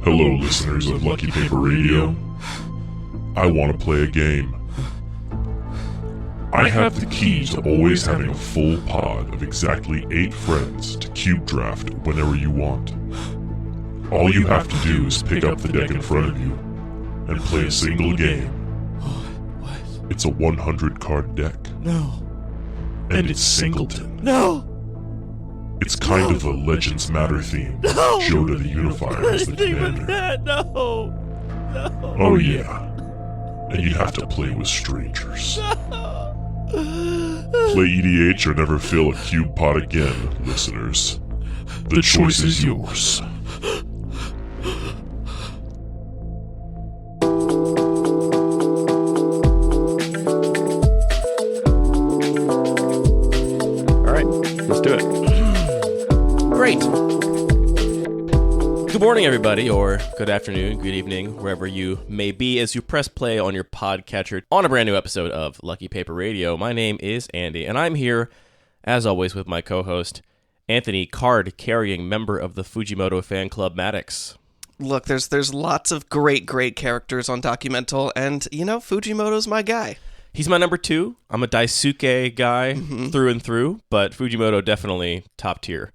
Hello, listeners of Lucky Paper Radio. I want to play a game. I have the key to always having a full pod of exactly 8 friends to cube draft whenever you want. All you have to do is pick up the deck in front of you and play a single game. What? It's a 100 card deck. No. And it's singleton. No. It's kind of a Legends Matter theme. No. Yoda the Unifier is the Anything but commander. that. No. No. Oh yeah. And you have to play with strangers. Play EDH or never fill a cube pod again, listeners. The choice is yours. Alright, let's do it. Great. Good morning, everybody, or good afternoon, good evening, wherever you may be as you press play on your podcatcher on a brand new episode of Lucky Paper Radio. My name is Andy, and I'm here, as always, with my co-host, Anthony, card-carrying member of the Fujimoto fan club Maddox. Look, there's lots of great characters on Documental, and, you know, Fujimoto's my guy. He's my number 2. I'm a Daisuke guy through and through, but Fujimoto definitely top tier.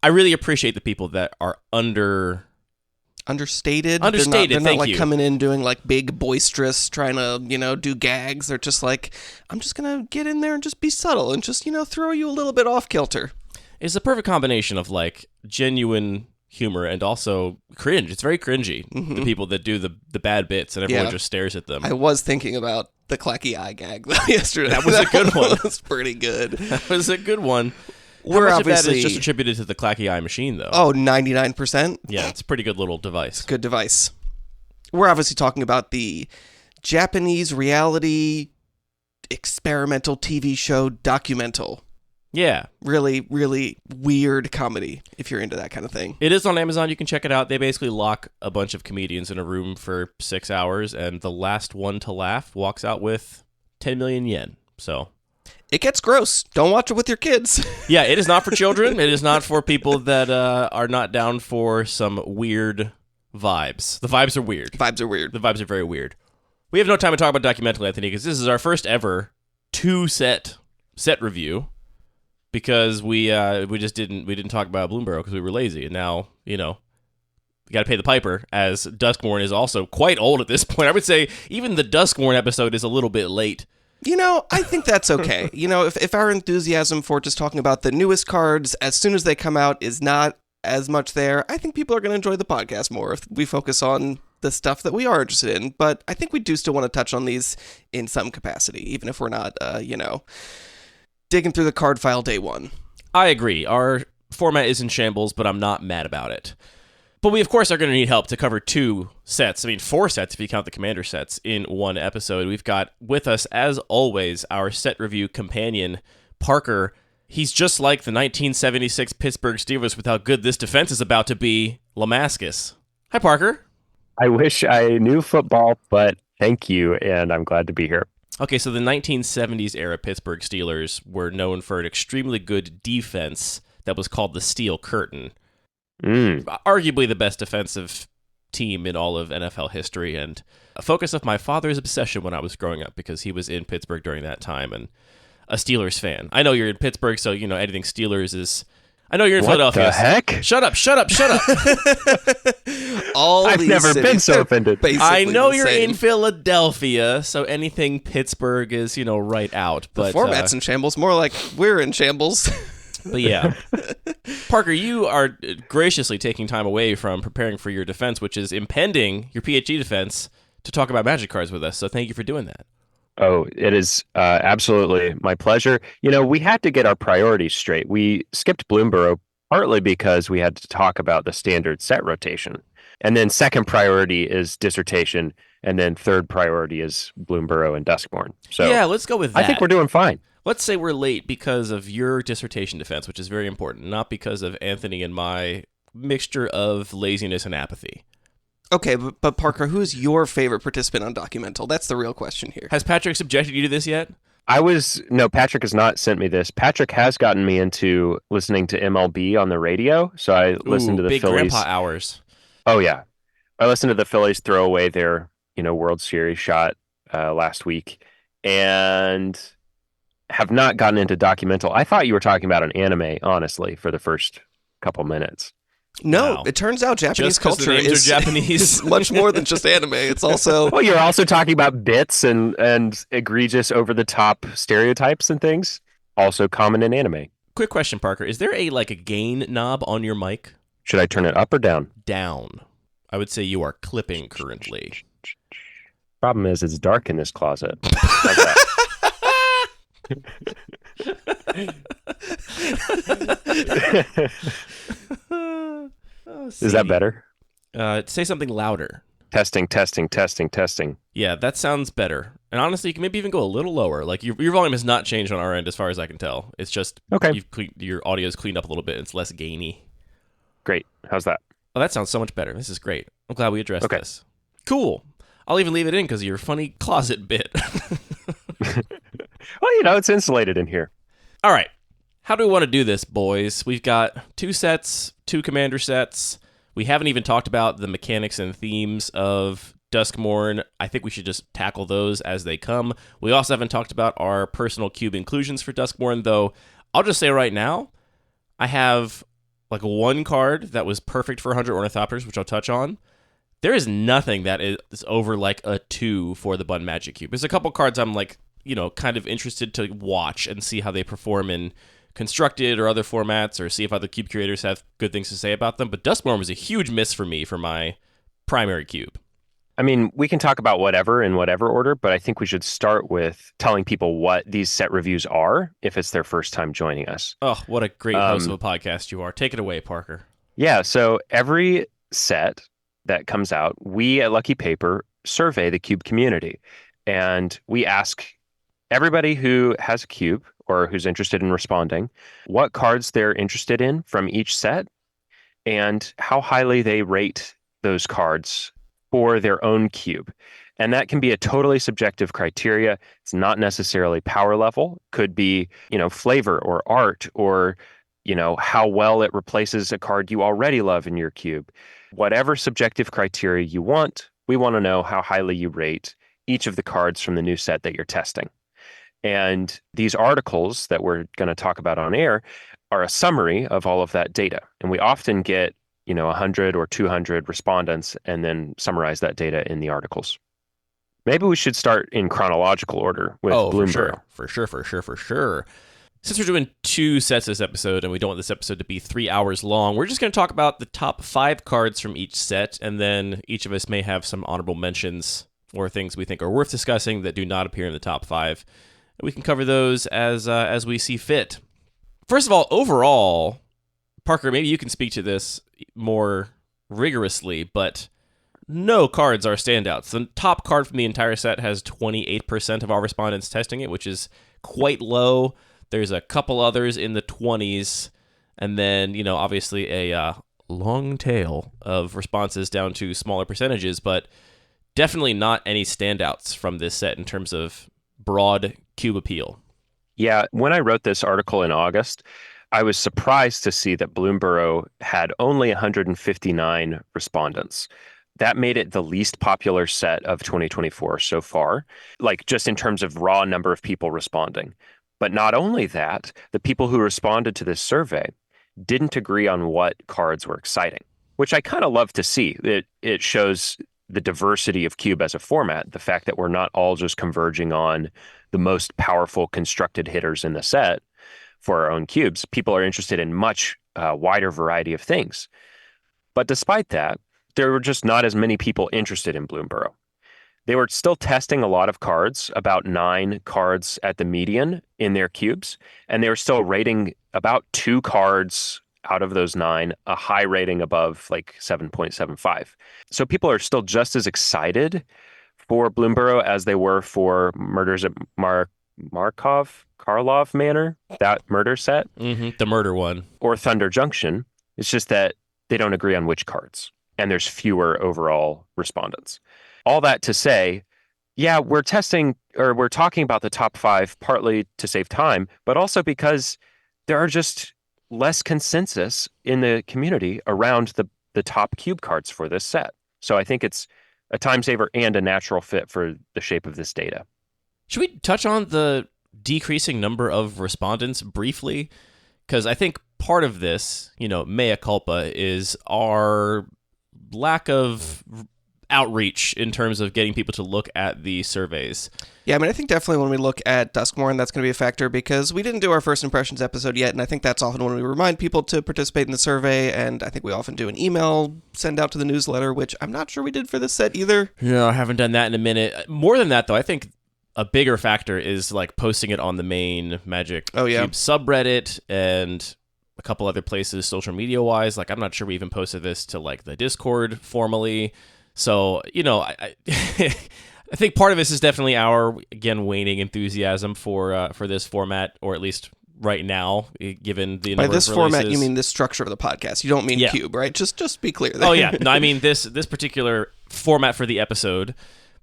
I really appreciate the people that are understated. They're not thank like you. coming in doing like big boisterous, trying to, do gags. They're just like, I'm just going to get in there and just be subtle and just, throw you a little bit off kilter. It's a perfect combination of like genuine humor and also cringe. It's very cringy, the people that do the bad bits and everyone just stares at them. I was thinking about the clacky eye gag yesterday. That was a good one. That was pretty good. That was a good one. How We're much of that obviously is just attributed to the clacky eye machine, though? Oh, 99%. Yeah, it's a pretty good little device. Good device. We're obviously talking about the Japanese reality experimental TV show Documental. Yeah. Really, really weird comedy, if you're into that kind of thing. It is on Amazon. You can check it out. They basically lock a bunch of comedians in a room for 6 hours, and the last one to laugh walks out with 10 million yen. So it gets gross. Don't watch it with your kids. yeah, it is not for children. It is not for people that are not down for some weird vibes. The vibes are weird. Vibes are weird. The vibes are very weird. We have no time to talk about Documental, Anthony, because this is our first ever 2-set review. Because we didn't talk about Bloomburrow because we were lazy, and now we got to pay the piper. As Duskmourn is also quite old at this point, I would say even the Duskmourn episode is a little bit late. I think that's okay. If our enthusiasm for just talking about the newest cards as soon as they come out is not as much there, I think people are going to enjoy the podcast more if we focus on the stuff that we are interested in. But I think we do still want to touch on these in some capacity, even if we're not, digging through the card file day one. I agree. Our format is in shambles, but I'm not mad about it. But we, of course, are going to need help to cover 2 sets. 4 sets if you count the Commander sets in one episode. We've got with us, as always, our set review companion, Parker. He's just like the 1976 Pittsburgh Steelers with how good this defense is about to be, Lamascus. Hi, Parker. I wish I knew football, but thank you, and I'm glad to be here. Okay, so the 1970s era Pittsburgh Steelers were known for an extremely good defense that was called the Steel Curtain. Arguably the best defensive team in all of NFL history, and a focus of my father's obsession when I was growing up because he was in Pittsburgh during that time and a Steelers fan. I know you're in Pittsburgh, so anything Steelers is... I know you're in Philadelphia. What the heck? Shut up. I've never been so offended. I know you're in Philadelphia, so anything Pittsburgh is, right out. The But format's in shambles, more like we're in shambles. But yeah. Parker, you are graciously taking time away from preparing for your defense, which is impending, your PhD defense, to talk about Magic cards with us. So thank you for doing that. Oh, it is absolutely my pleasure. We had to get our priorities straight. We skipped Bloomburrow partly because we had to talk about the standard set rotation. And then second priority is dissertation. And then third priority is Bloomburrow and Duskmourn. So yeah, let's go with that. I think we're doing fine. Let's say we're late because of your dissertation defense, which is very important, not because of Anthony and my mixture of laziness and apathy. Okay, but Parker, who's your favorite participant on Documental? That's the real question here. Has Patrick subjected you to this yet? No, Patrick has not sent me this. Patrick has gotten me into listening to MLB on the radio, so I listened to the big Phillies. grandpa hours. Oh, yeah. I listened to the Phillies throw away their, World Series shot last week and have not gotten into documental. I thought you were talking about an anime, honestly, for the first couple minutes. No, Wow. it turns out Japanese Just 'cause the culture names are is Japanese. is much more than just anime. It's also Well, you're also talking about bits and egregious over-the-top stereotypes and things, also common in anime. Quick question, Parker. Is there a gain knob on your mic? Should I turn it up or down? Down. I would say you are clipping currently. Problem is, it's dark in this closet. How's that? Is that better? Say something louder. Testing. Yeah, that sounds better. And honestly, you can maybe even go a little lower. Like your volume has not changed on our end as far as I can tell. It's just Okay. Your audio is cleaned up a little bit. It's less gainy. Great. How's that? Oh, that sounds so much better. This is great. I'm glad we addressed this. Cool. I'll even leave it in because of your funny closet bit. Well, it's insulated in here. All right. How do we want to do this, boys? We've got 2 sets, 2 commander sets. We haven't even talked about the mechanics and themes of Duskmourn. I think we should just tackle those as they come. We also haven't talked about our personal cube inclusions for Duskmourn, though. I'll just say right now, I have one card that was perfect for 100 Ornithopters, which I'll touch on. There is nothing that is over a 2 for the Bun Magic Cube. There's a couple cards I'm kind of interested to watch and see how they perform in Constructed or other formats, or see if other cube curators have good things to say about them. But Duskmourn was a huge miss for me for my primary cube. I mean, we can talk about whatever in whatever order, but I think we should start with telling people what these set reviews are if it's their first time joining us. Oh, what a great host of a podcast you are. Take it away, Parker. Yeah, so every set that comes out, we at Lucky Paper survey the cube community, and we ask everybody who has a cube or who's interested in responding what cards they're interested in from each set and how highly they rate those cards for their own cube. And that can be a totally subjective criteria. It's not necessarily power level. Could be, flavor or art or, how well it replaces a card you already love in your cube. Whatever subjective criteria you want, we want to know how highly you rate each of the cards from the new set that you're testing. And these articles that we're going to talk about on air are a summary of all of that data. And we often get, 100 or 200 respondents and then summarize that data in the articles. Maybe we should start in chronological order with Bloomburrow. For sure. Since we're doing 2 sets this episode and we don't want this episode to be 3 hours long, we're just going to talk about the top 5 cards from each set, and then each of us may have some honorable mentions or things we think are worth discussing that do not appear in the top 5. And we can cover those as we see fit. First of all, overall, Parker, maybe you can speak to this more rigorously, but no cards are standouts. The top card from the entire set has 28% of our respondents testing it, which is quite low. There's a couple others in the 20s, and then, obviously a long tail of responses down to smaller percentages, but definitely not any standouts from this set in terms of broad cube appeal. Yeah, when I wrote this article in August, I was surprised to see that Bloomburrow had only 159 respondents. That made it the least popular set of 2024 so far, just in terms of raw number of people responding. But not only that, the people who responded to this survey didn't agree on what cards were exciting, which I kind of love to see. It shows the diversity of cube as a format, the fact that we're not all just converging on the most powerful constructed hitters in the set for our own cubes. People are interested in much wider variety of things. But despite that, there were just not as many people interested in Bloomburrow. They were still testing a lot of cards, about 9 cards at the median in their cubes, and they were still rating about 2 cards out of those 9, a high rating above 7.75. So people are still just as excited for Bloomburrow as they were for Murders at Karlov Manor, that murder set. The murder one. Or Thunder Junction. It's just that they don't agree on which cards, and there's fewer overall respondents. All that to say, yeah, we're talking about the top 5 partly to save time, but also because there are just less consensus in the community around the top cube cards for this set. So I think it's a time saver and a natural fit for the shape of this data. Should we touch on the decreasing number of respondents briefly? Because I think part of this, mea culpa, is our lack of outreach in terms of getting people to look at the surveys. Yeah, I think definitely when we look at Duskmourn, that's going to be a factor because we didn't do our first impressions episode yet, and I think that's often when we remind people to participate in the survey, and I think we often do an email send out to the newsletter, which I'm not sure we did for this set either. Yeah, I haven't done that in a minute. More than that, though, I think a bigger factor is posting it on the main Magic Cube subreddit and a couple other places social media-wise. I'm not sure we even posted this to the Discord formally. So, I I think part of this is definitely our, again, waning enthusiasm for this format, or at least right now, given the number of releases. By this format, you mean the structure of the podcast. You don't mean Cube, right? Just be clear there. Oh, yeah. No, I mean this particular format for the episode.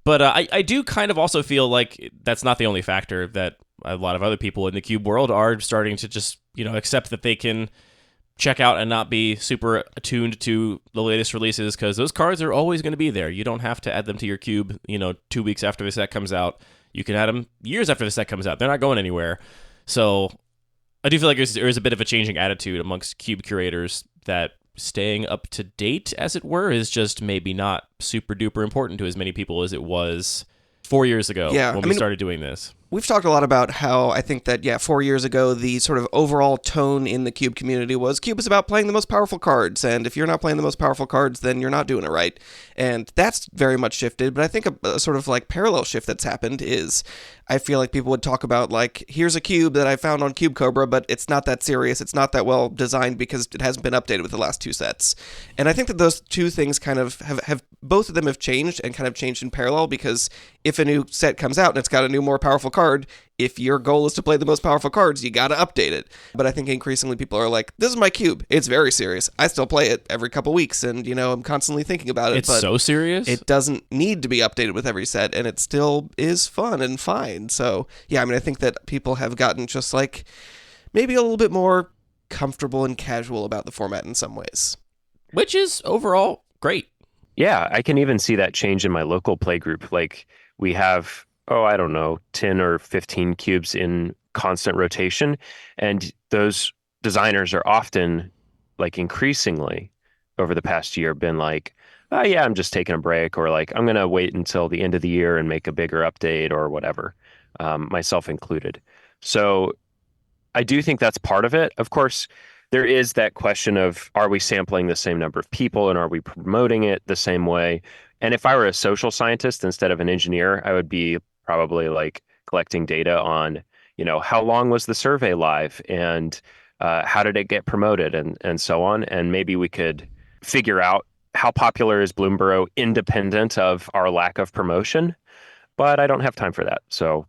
But I do kind of also feel like that's not the only factor, that a lot of other people in the Cube world are starting to just, accept that they can check out and not be super attuned to the latest releases, because those cards are always going to be there. You don't have to add them to your cube, 2 weeks after the set comes out. You can add them years after the set comes out. They're not going anywhere. So I do feel like there is a bit of a changing attitude amongst cube curators that staying up to date, as it were, is just maybe not super duper important to as many people as it was 4 years ago when we started doing this. We've talked a lot about how I think that, 4 years ago, the sort of overall tone in the Cube community was Cube is about playing the most powerful cards, and if you're not playing the most powerful cards, then you're not doing it right. And that's very much shifted, but I think a sort of parallel shift that's happened is I feel like people would talk about, here's a cube that I found on Cube Cobra, but it's not that serious, it's not that well designed because it hasn't been updated with the last two sets. And I think that those two things kind of have both of them have changed and kind of changed in parallel, because if a new set comes out and it's got a new, more powerful card, if your goal is to play the most powerful cards, you got to update it. But I think increasingly people are like, this is my cube. It's very serious. I still play it every couple weeks, and, I'm constantly thinking about it. It's so serious? It doesn't need to be updated with every set, and it still is fun and fine. So, yeah, I think that people have gotten just, maybe a little bit more comfortable and casual about the format in some ways. Which is overall great. Yeah, I can even see that change in my local play group. We have, 10 or 15 cubes in constant rotation. And those designers are often, increasingly over the past year been I'm just taking a break, or I'm going to wait until the end of the year and make a bigger update or whatever, myself included. So I do think that's part of it. Of course, there is that question of, are we sampling the same number of people, and are we promoting it the same way? And if I were a social scientist instead of an engineer, I would be probably collecting data on, how long was the survey live, and how did it get promoted, and so on. And maybe we could figure out how popular is Bloomburrow independent of our lack of promotion. But I don't have time for that. So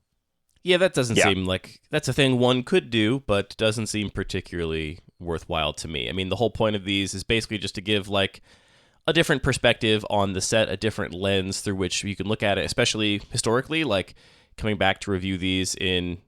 yeah, that doesn't seem like that's a thing one could do, but doesn't seem particularly worthwhile to me. The whole point of these is basically just to give a different perspective on the set, a different lens through which you can look at it, especially historically, coming back to review these in,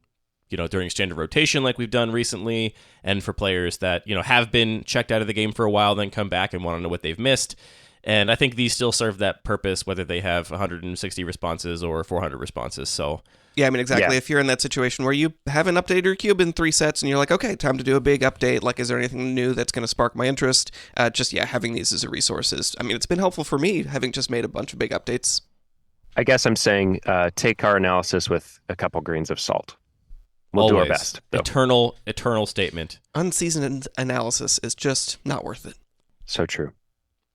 during standard rotation like we've done recently, and for players that, have been checked out of the game for a while, then come back and want to know what they've missed. And I think these still serve that purpose, whether they have 160 responses or 400 responses. So yeah, exactly. Yeah. If you're in that situation where you haven't updated your cube in 3 sets and you're like, okay, time to do a big update. Is there anything new that's going to spark my interest? Having these as a resource is, it's been helpful for me, having just made a bunch of big updates. I guess I'm saying take our analysis with a couple grains of salt. We'll do our best. Though. Eternal statement. Unseasoned analysis is just not worth it. So true.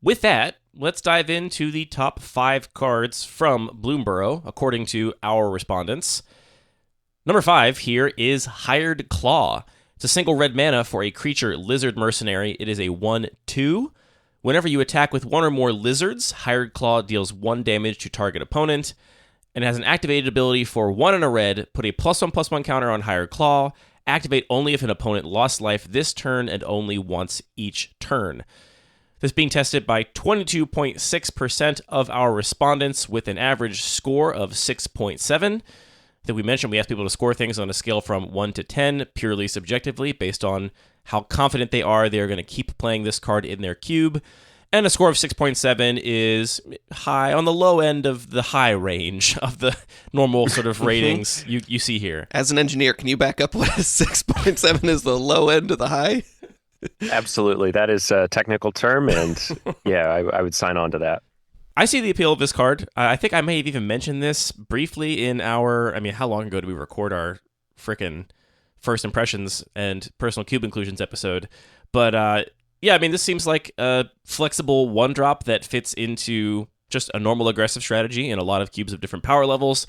With that, let's dive into the top 5 cards from Bloomburrow, according to our respondents. Number 5 here is Hired Claw. It's a single red mana for a creature lizard mercenary. It is a 1/2. Whenever you attack with one or more lizards, Hired Claw deals 1 damage to target opponent, and has an activated ability for 1 and a red. Put a +1/+1 counter on Hired Claw. Activate only if an opponent lost life this turn and only once each turn. This being tested by 22.6% of our respondents with an average score of 6.7. That we mentioned, we asked people to score things on a scale from 1 to 10, purely subjectively, based on how confident they are going to keep playing this card in their cube. And a score of 6.7 is high, on the low end of the high range of the normal sort of ratings you see here. As an engineer, can you back up what a 6.7 is the low end of the high? Absolutely. That is a technical term, and yeah, I would sign on to that. I see the appeal of this card. I think I may have even mentioned this briefly in our... I mean, how long ago did we record our frickin' first impressions and personal cube inclusions episode? But yeah, I mean, this seems like a flexible one-drop that fits into just a normal aggressive strategy in a lot of cubes of different power levels,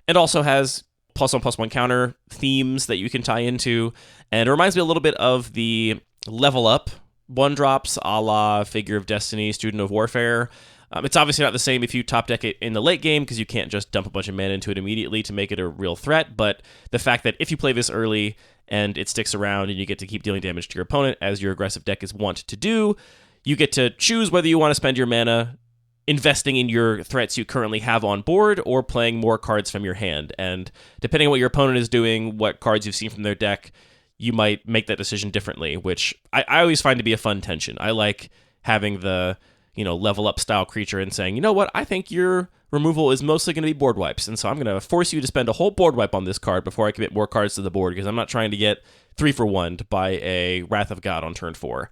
and also has +1/+1 counter themes that you can tie into, and it reminds me a little bit of the level up one-drops a la Figure of Destiny, Student of Warfare. It's obviously not the same if you top deck it in the late game, because you can't just dump a bunch of mana into it immediately to make it a real threat, but the fact that if you play this early and it sticks around and you get to keep dealing damage to your opponent, as your aggressive deck is wont to do, you get to choose whether you want to spend your mana investing in your threats you currently have on board or playing more cards from your hand. And depending on what your opponent is doing, what cards you've seen from their deck, you might make that decision differently, which I always find to be a fun tension. I like having the level up style creature and saying, you know what, I think your removal is mostly going to be board wipes, and so I'm going to force you to spend a whole board wipe on this card before I commit more cards to the board, because I'm not trying to get 3 for 1 to buy a Wrath of God on turn 4.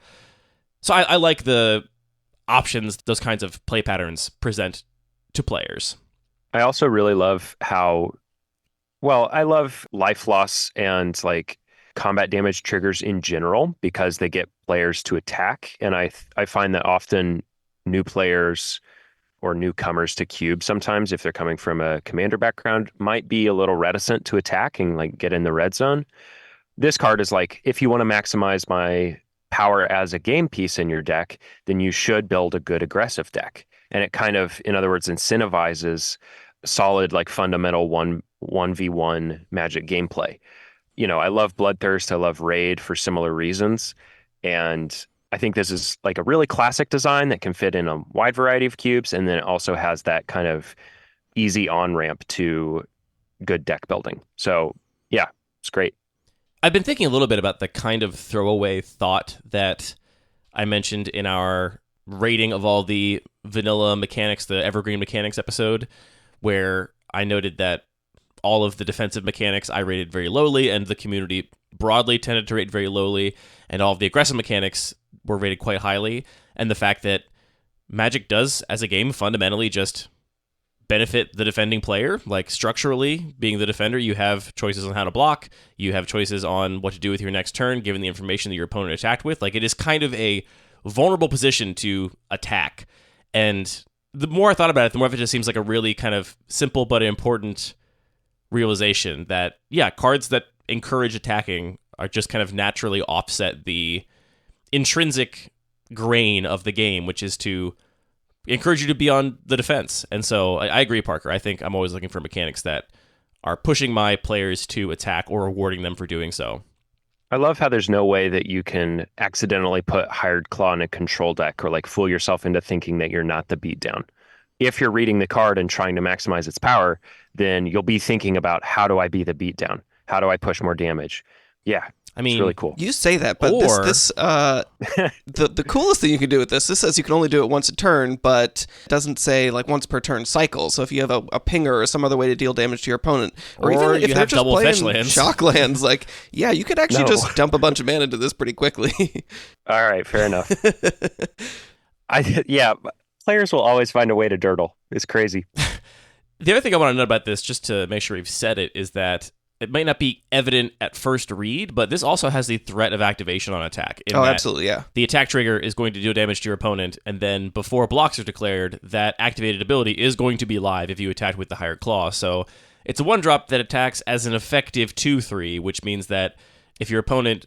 So I like the options those kinds of play patterns present to players. I also really love I love life loss and like combat damage triggers in general, because they get players to attack, and I find that often new players or newcomers to Cube, sometimes if they're coming from a commander background, might be a little reticent to attack and like get in the red zone. This card is like, if you want to maximize my power as a game piece in your deck, then you should build a good aggressive deck. And it kind of, in other words, incentivizes solid, like fundamental 1v1 Magic gameplay. I love Bloodthirst, I love Raid for similar reasons. And I think this is like a really classic design that can fit in a wide variety of cubes, and then it also has that kind of easy on-ramp to good deck building. So yeah, it's great. I've been thinking a little bit about the kind of throwaway thought that I mentioned in our rating of all the vanilla mechanics, the evergreen mechanics episode, where I noted that all of the defensive mechanics I rated very lowly, and the community broadly tended to rate very lowly, and all of the aggressive mechanics were rated quite highly. And the fact that Magic does, as a game, fundamentally just benefit the defending player. Like, structurally, being the defender, you have choices on how to block, you have choices on what to do with your next turn, given the information that your opponent attacked with. Like, it is kind of a vulnerable position to attack. And the more I thought about it, the more of it just seems like a really kind of simple but important realization that, yeah, cards that encourage attacking are just kind of naturally offset the intrinsic grain of the game, which is to encourage you to be on the defense. And so I agree, Parker. I think I'm always looking for mechanics that are pushing my players to attack or rewarding them for doing so. I love how there's no way that you can accidentally put Hired Claw in a control deck or like fool yourself into thinking that you're not the beatdown. If you're reading the card and trying to maximize its power, then you'll be thinking about, how do I be the beatdown? How do I push more damage? Yeah. I mean, it's really cool. You say that, but the coolest thing you can do with this says you can only do it once a turn, but it doesn't say like once per turn cycle. So if you have a pinger or some other way to deal damage to your opponent, or even if you they're have just double playing fetch lands, shock lands, like, yeah, you could actually just dump a bunch of mana into this pretty quickly. All right, fair enough. Players will always find a way to dirtle. It's crazy. The other thing I want to know about this, just to make sure we've said it, is that it might not be evident at first read, but this also has the threat of activation on attack. Absolutely, yeah. The attack trigger is going to do damage to your opponent, and then before blocks are declared, that activated ability is going to be live if you attack with the Hired Claw. So it's a 1-drop that attacks as an effective 2/3, which means that if your opponent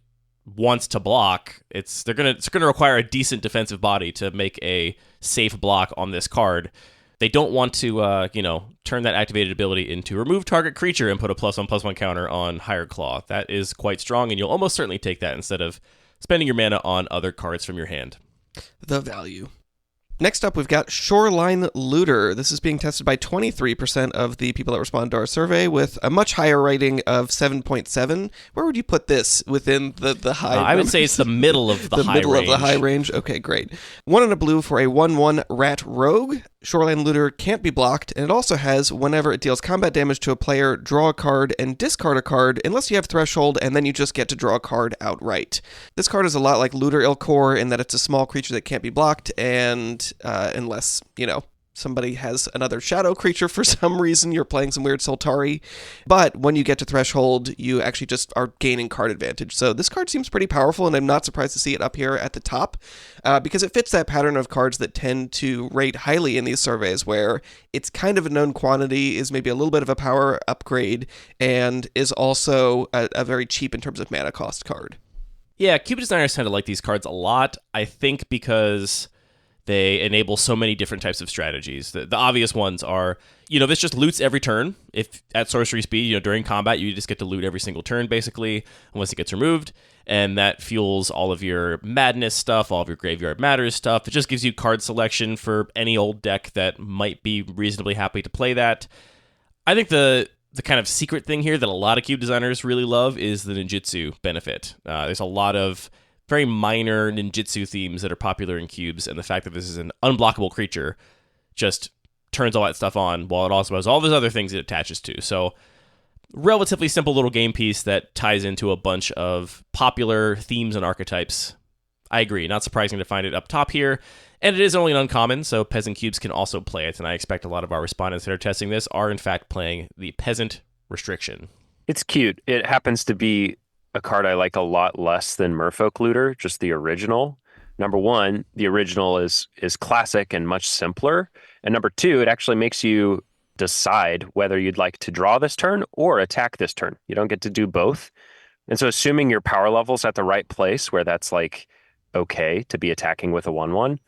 wants to block, it's going to require a decent defensive body to make a safe block on this card. They don't want to, turn that activated ability into remove target creature and put a +1/+1 counter on Hired Claw. That is quite strong, and you'll almost certainly take that instead of spending your mana on other cards from your hand. The value. Next up, we've got Shoreline Looter. This is being tested by 23% of the people that respond to our survey with a much higher rating of 7.7. Where would you put this within the high? I would say it's the middle of the high range. The middle of the high range? Okay, great. 1 and a blue for a 1/1 Rat Rogue. Shoreline Looter can't be blocked, and it also has, whenever it deals combat damage to a player, draw a card and discard a card, unless you have Threshold, and then you just get to draw a card outright. This card is a lot like Looter Ilkor in that it's a small creature that can't be blocked, and unless, somebody has another shadow creature for some reason, you're playing some weird Soltari. But when you get to Threshold, you actually just are gaining card advantage. So this card seems pretty powerful, and I'm not surprised to see it up here at the top, because it fits that pattern of cards that tend to rate highly in these surveys, where it's kind of a known quantity, is maybe a little bit of a power upgrade, and is also a very cheap in terms of mana cost card. Yeah, Cube designers tend to like these cards a lot, I think because they enable so many different types of strategies. The obvious ones are, this just loots every turn. If at sorcery speed, during combat, you just get to loot every single turn, basically, unless it gets removed. And that fuels all of your madness stuff, all of your graveyard matters stuff. It just gives you card selection for any old deck that might be reasonably happy to play that. I think the kind of secret thing here that a lot of Cube designers really love is the ninjutsu benefit. There's a lot of very minor ninjutsu themes that are popular in cubes, and the fact that this is an unblockable creature just turns all that stuff on, while it also has all those other things it attaches to. So, relatively simple little game piece that ties into a bunch of popular themes and archetypes. I agree, not surprising to find it up top here, and it is only an uncommon, so Peasant Cubes can also play it, and I expect a lot of our respondents that are testing this are in fact playing the Peasant restriction. It's cute. It happens to be a card I like a lot less than Merfolk Looter, just the original. Number one, the original is classic and much simpler. And number two, it actually makes you decide whether you'd like to draw this turn or attack this turn. You don't get to do both. And so assuming your power level's at the right place where that's like okay to be attacking with a 1/1,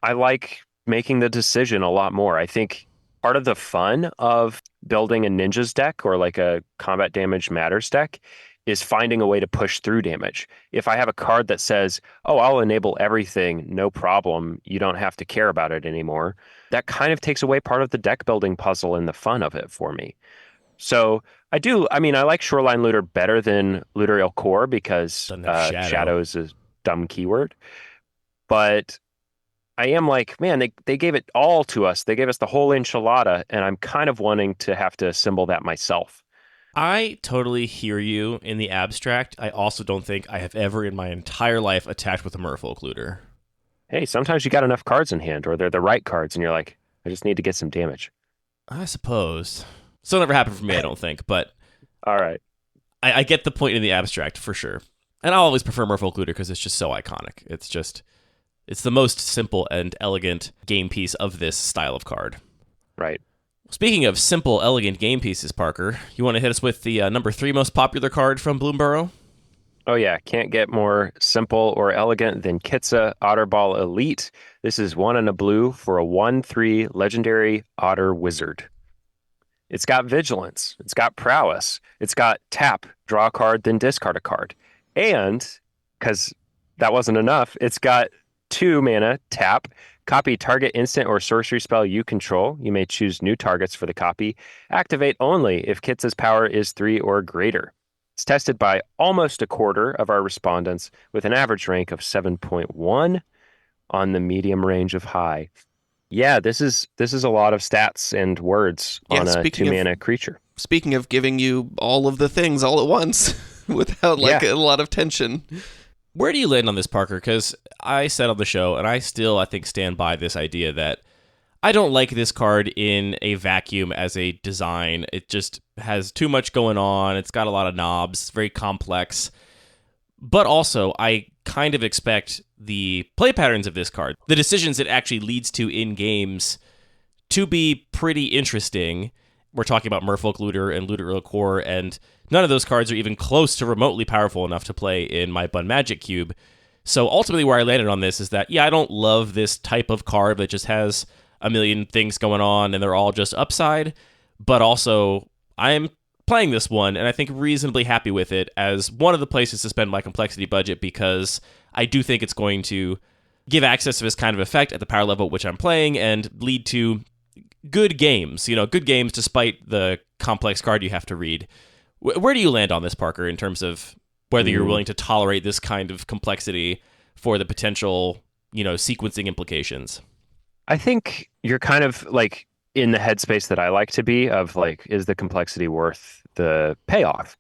I like making the decision a lot more. I think part of the fun of building a ninjas deck or like a combat damage matters deck is finding a way to push through damage. If I have a card that says, oh, I'll enable everything, no problem, you don't have to care about it anymore, that kind of takes away part of the deck building puzzle and the fun of it for me. So I like Shoreline Looter better than Looter Ilkor because shadow is a dumb keyword. But I am like, man, they gave it all to us. They gave us the whole enchilada, and I'm kind of wanting to have to assemble that myself. I totally hear you in the abstract. I also don't think I have ever in my entire life attacked with a Merfolk Looter. Hey, sometimes you got enough cards in hand, or they're the right cards, and you're like, I just need to get some damage. I suppose. Still never happened for me, I don't think, but all right. I get the point in the abstract, for sure. And I'll always prefer Merfolk Looter because it's just so iconic. It's the most simple and elegant game piece of this style of card. Right. Speaking of simple, elegant game pieces, Parker, you want to hit us with the number 3 most popular card from Bloomburrow? Oh yeah, can't get more simple or elegant than Kitsa Otterball Elite. This is 1 and a blue for a 1/3 legendary otter wizard. It's got vigilance, it's got prowess, it's got tap, draw a card, then discard a card. And, because that wasn't enough, it's got 2 mana, tap, copy target instant or sorcery spell you control. You may choose new targets for the copy. Activate only if Kitsa's power is 3 or greater. It's tested by almost a quarter of our respondents with an average rank of 7.1 on the medium range of high. Yeah, this is a lot of stats and words on a 2-mana creature. Speaking of giving you all of the things all at once without a lot of tension. Where do you land on this, Parker? Because I said on the show, and I still, I think, stand by this idea that I don't like this card in a vacuum as a design. It just has too much going on. It's got a lot of knobs. It's very complex. But also, I kind of expect the play patterns of this card, the decisions it actually leads to in games, to be pretty interesting. We're talking about Merfolk Looter and Looter Ilkor, and none of those cards are even close to remotely powerful enough to play in my Bun Magic cube. So ultimately where I landed on this is that, I don't love this type of card that just has a million things going on and they're all just upside, but also I'm playing this one and I think reasonably happy with it as one of the places to spend my complexity budget, because I do think it's going to give access to this kind of effect at the power level at which I'm playing and lead to good games. Good games despite the complex card you have to read. Where do you land on this, Parker, in terms of whether you're willing to tolerate this kind of complexity for the potential, sequencing implications? I think you're kind of like in the headspace that I like to be of like, is the complexity worth the payoff?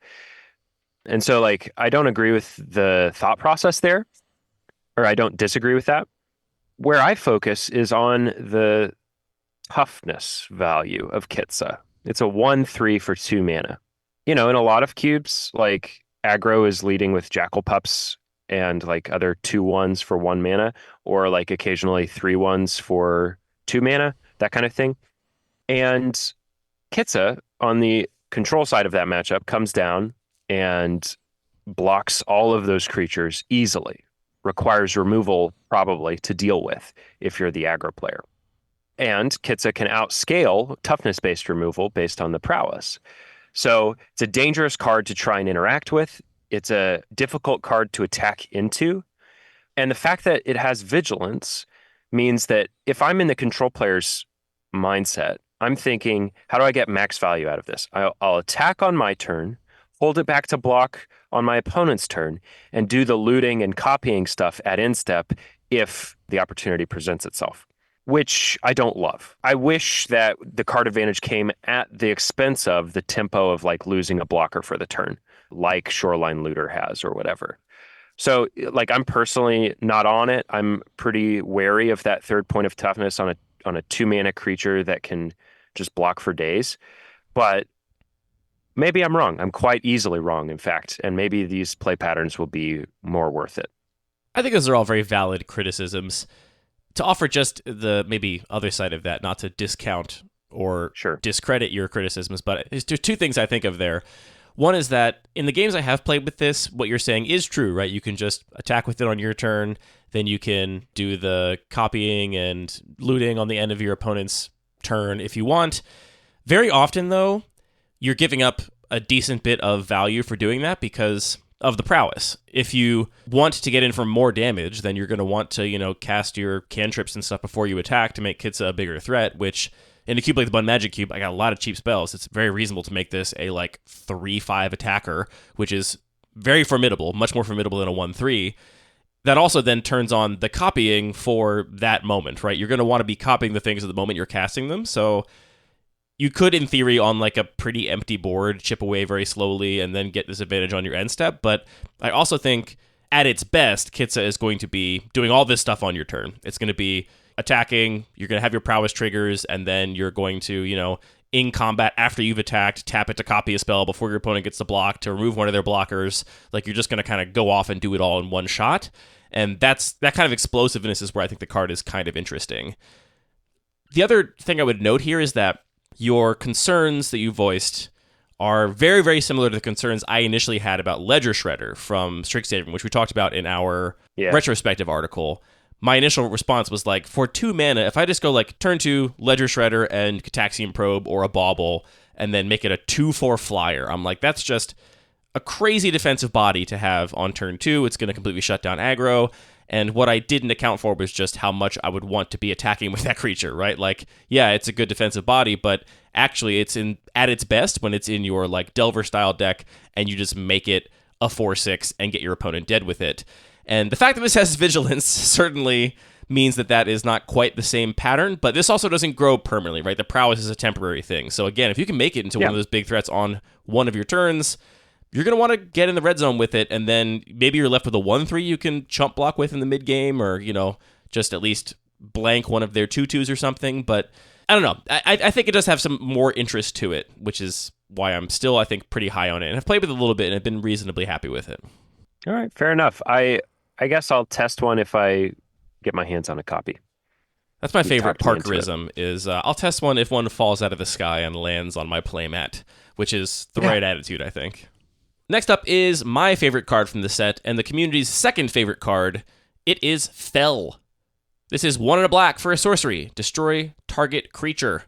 And so like, I don't agree with the thought process there, or I don't disagree with that. Where I focus is on the toughness value of Kitsa. It's a 1/3 for 2 mana. In a lot of cubes, like aggro is leading with Jackal Pups and like other 2/1s for 1 mana, or like occasionally 3/1s for 2 mana, that kind of thing. And Kitsa, on the control side of that matchup, comes down and blocks all of those creatures easily. Requires removal probably to deal with if you're the aggro player. And Kitsa can outscale toughness-based removal based on the prowess. So it's a dangerous card to try and interact with. It's a difficult card to attack into. And the fact that it has vigilance means that if I'm in the control player's mindset, I'm thinking, how do I get max value out of this? I'll attack on my turn, hold it back to block on my opponent's turn, and do the looting and copying stuff at end step if the opportunity presents itself, which I don't love. I wish that the card advantage came at the expense of the tempo of like losing a blocker for the turn, like Shoreline Looter has or whatever. So like I'm personally not on it. I'm pretty wary of that third point of toughness on a 2 mana creature that can just block for days. But maybe I'm wrong. I'm quite easily wrong, in fact, and maybe these play patterns will be more worth it. I think those are all very valid criticisms. To offer just the maybe other side of that, not to discount or discredit your criticisms, but there's 2 things I think of there. One is that in the games I have played with this, what you're saying is true, right? You can just attack with it on your turn, then you can do the copying and looting on the end of your opponent's turn if you want. Very often, though, you're giving up a decent bit of value for doing that because of the prowess. If you want to get in for more damage, then you're going to want to, cast your cantrips and stuff before you attack to make Kitsa a bigger threat, which in a cube like the Bun Magic Cube, I got a lot of cheap spells. It's very reasonable to make this a 3/5 attacker, which is very formidable, much more formidable than a 1/3. That also then turns on the copying for that moment, right? You're going to want to be copying the things at the moment you're casting them. So you could, in theory, on a pretty empty board, chip away very slowly and then get this advantage on your end step. But I also think at its best, Kitsa is going to be doing all this stuff on your turn. It's going to be attacking, you're going to have your prowess triggers, and then you're going to, in combat after you've attacked, tap it to copy a spell before your opponent gets the block to remove one of their blockers. You're just going to kind of go off and do it all in one shot. And that kind of explosiveness is where I think the card is kind of interesting. The other thing I would note here is that your concerns that you voiced are very, very similar to the concerns I initially had about Ledger Shredder from Strixhaven, which we talked about in our retrospective article. My initial response was for 2 mana, if I just go turn 2, Ledger Shredder and Cataxian Probe or a Bauble, and then make it a 2/4 flyer, I'm that's just a crazy defensive body to have on turn 2. It's going to completely shut down aggro. And what I didn't account for was just how much I would want to be attacking with that creature, right? It's a good defensive body, but actually it's at its best when it's in your Delver-style deck, and you just make it a 4/6 and get your opponent dead with it. And the fact that this has vigilance certainly means that is not quite the same pattern, but this also doesn't grow permanently, right? The prowess is a temporary thing. So again, if you can make it into one of those big threats on one of your turns, you're going to want to get in the red zone with it, and then maybe you're left with a 1/3 you can chump block with in the mid-game, or, just at least blank one of their 2/2s or something. But I don't know. I think it does have some more interest to it, which is why I'm still, I think, pretty high on it. And I've played with it a little bit, and I've been reasonably happy with it. All right, fair enough. I guess I'll test one if I get my hands on a copy. That's my favorite Parkerism, is I'll test one if one falls out of the sky and lands on my playmat, which is the right attitude, I think. Next up is my favorite card from the set, and the community's second favorite card. It is Fell. This is 1 and a black for a sorcery. Destroy target creature.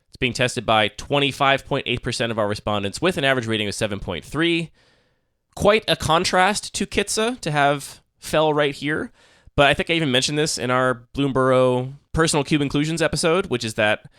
It's being tested by 25.8% of our respondents with an average rating of 7.3. Quite a contrast to Kitsa to have Fell right here, But I think I even mentioned this in our Bloomburrow personal cube inclusions episode, which is that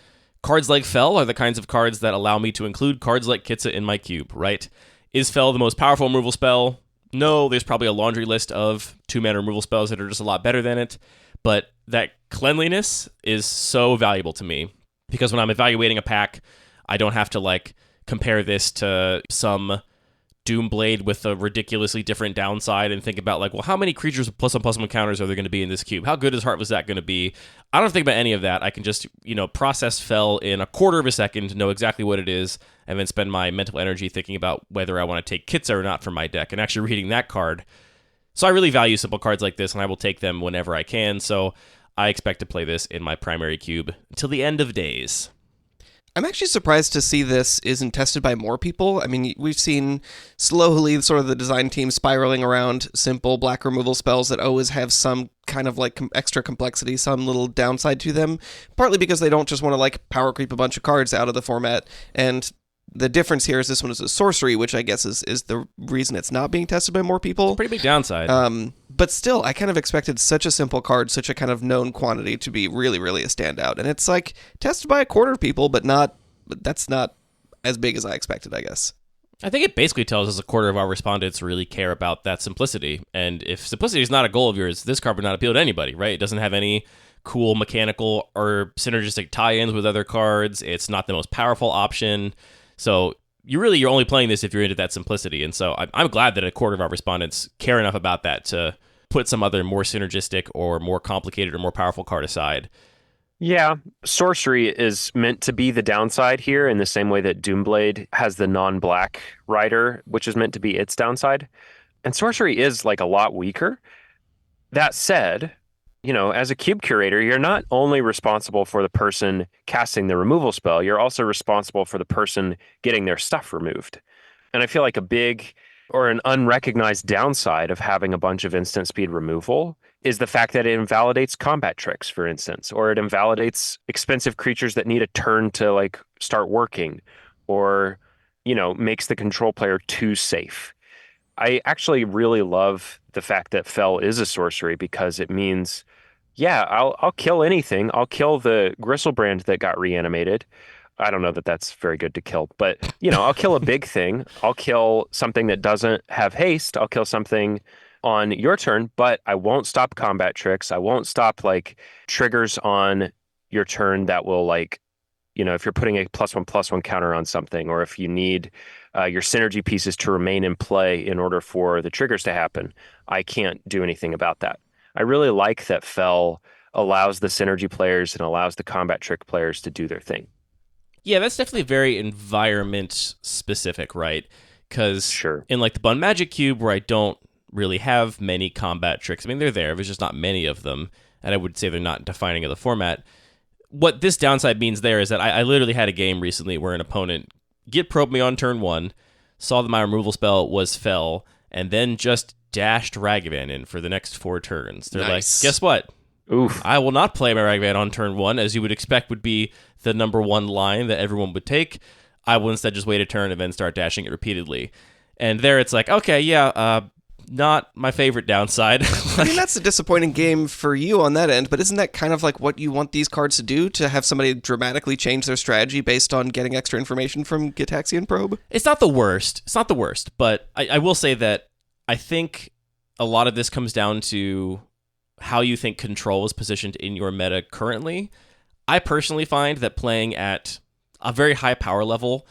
cards like Fel are the kinds of cards that allow me to include cards like Kitsa in my cube, right? Is Fel the most powerful removal spell? No, there's probably a laundry list of 2-mana removal spells that are just a lot better than it. But that cleanliness is so valuable to me because when I'm evaluating a pack, I don't have to compare this to some Doomblade with a ridiculously different downside and think about well, how many creatures with +1/+1 counters are there going to be in this cube? How good is Heartless that going to be? I don't think about any of that. I can just, process Fel in a quarter of a second, know exactly what it is, and then spend my mental energy thinking about whether I want to take Kitsa or not from my deck and actually reading that card. So I really value simple cards like this, and I will take them whenever I can. So I expect to play this in my primary cube until the end of days. I'm actually surprised to see this isn't tested by more people. I mean, we've seen slowly sort of the design team spiraling around simple black removal spells that always have some kind of extra complexity, some little downside to them, partly because they don't just want to power creep a bunch of cards out of the format. And the difference here is this one is a sorcery, which I guess is the reason it's not being tested by more people. Pretty big downside. But still, I kind of expected such a simple card, such a kind of known quantity to be really, really a standout. And it's tested by a quarter of people, but that's not as big as I expected, I guess. I think it basically tells us a quarter of our respondents really care about that simplicity. And if simplicity is not a goal of yours, this card would not appeal to anybody, right? It doesn't have any cool mechanical or synergistic tie-ins with other cards. It's not the most powerful option. So you're only playing this if you're into that simplicity. And so I'm glad that a quarter of our respondents care enough about that to put some other more synergistic or more complicated or more powerful card aside. Yeah, sorcery is meant to be the downside here in the same way that Doomblade has the non-black rider, which is meant to be its downside. And sorcery is a lot weaker. That said, as a cube curator, you're not only responsible for the person casting the removal spell, you're also responsible for the person getting their stuff removed. And I feel like a big or an unrecognized downside of having a bunch of instant speed removal is the fact that it invalidates combat tricks, for instance, or it invalidates expensive creatures that need a turn to start working, or, makes the control player too safe. I actually really love the fact that Fel is a sorcery because it means, yeah, I'll kill anything. I'll kill the Gristlebrand that got reanimated. I don't know that that's very good to kill, but, I'll kill a big thing. I'll kill something that doesn't have haste. I'll kill something on your turn, but I won't stop combat tricks. I won't stop triggers on your turn that will if you're putting a +1/+1 counter on something, or if you need your synergy pieces to remain in play in order for the triggers to happen, I can't do anything about that. I really like that Fel allows the synergy players and allows the combat trick players to do their thing. Yeah, that's definitely very environment specific, right? Because sure. In the Bun Magic Cube, where I don't really have many combat tricks, I mean, they're there, there's just not many of them, and I would say they're not defining of the format. What this downside means there is that I literally had a game recently where an opponent probed me on turn 1, saw that my removal spell was Fel, and then just dashed Ragavan in for the next 4 turns. They're nice. Guess what? Oof. I will not play my Ragavan on turn 1, as you would expect would be the number 1 line that everyone would take. I will instead just wait a turn and then start dashing it repeatedly. And there it's okay, yeah, not my favorite downside. I mean, that's a disappointing game for you on that end, but isn't that kind of what you want these cards to do, to have somebody dramatically change their strategy based on getting extra information from Gitaxian Probe? It's not the worst, but I will say that I think a lot of this comes down to how you think control is positioned in your meta currently. I personally find that playing at a very high power level,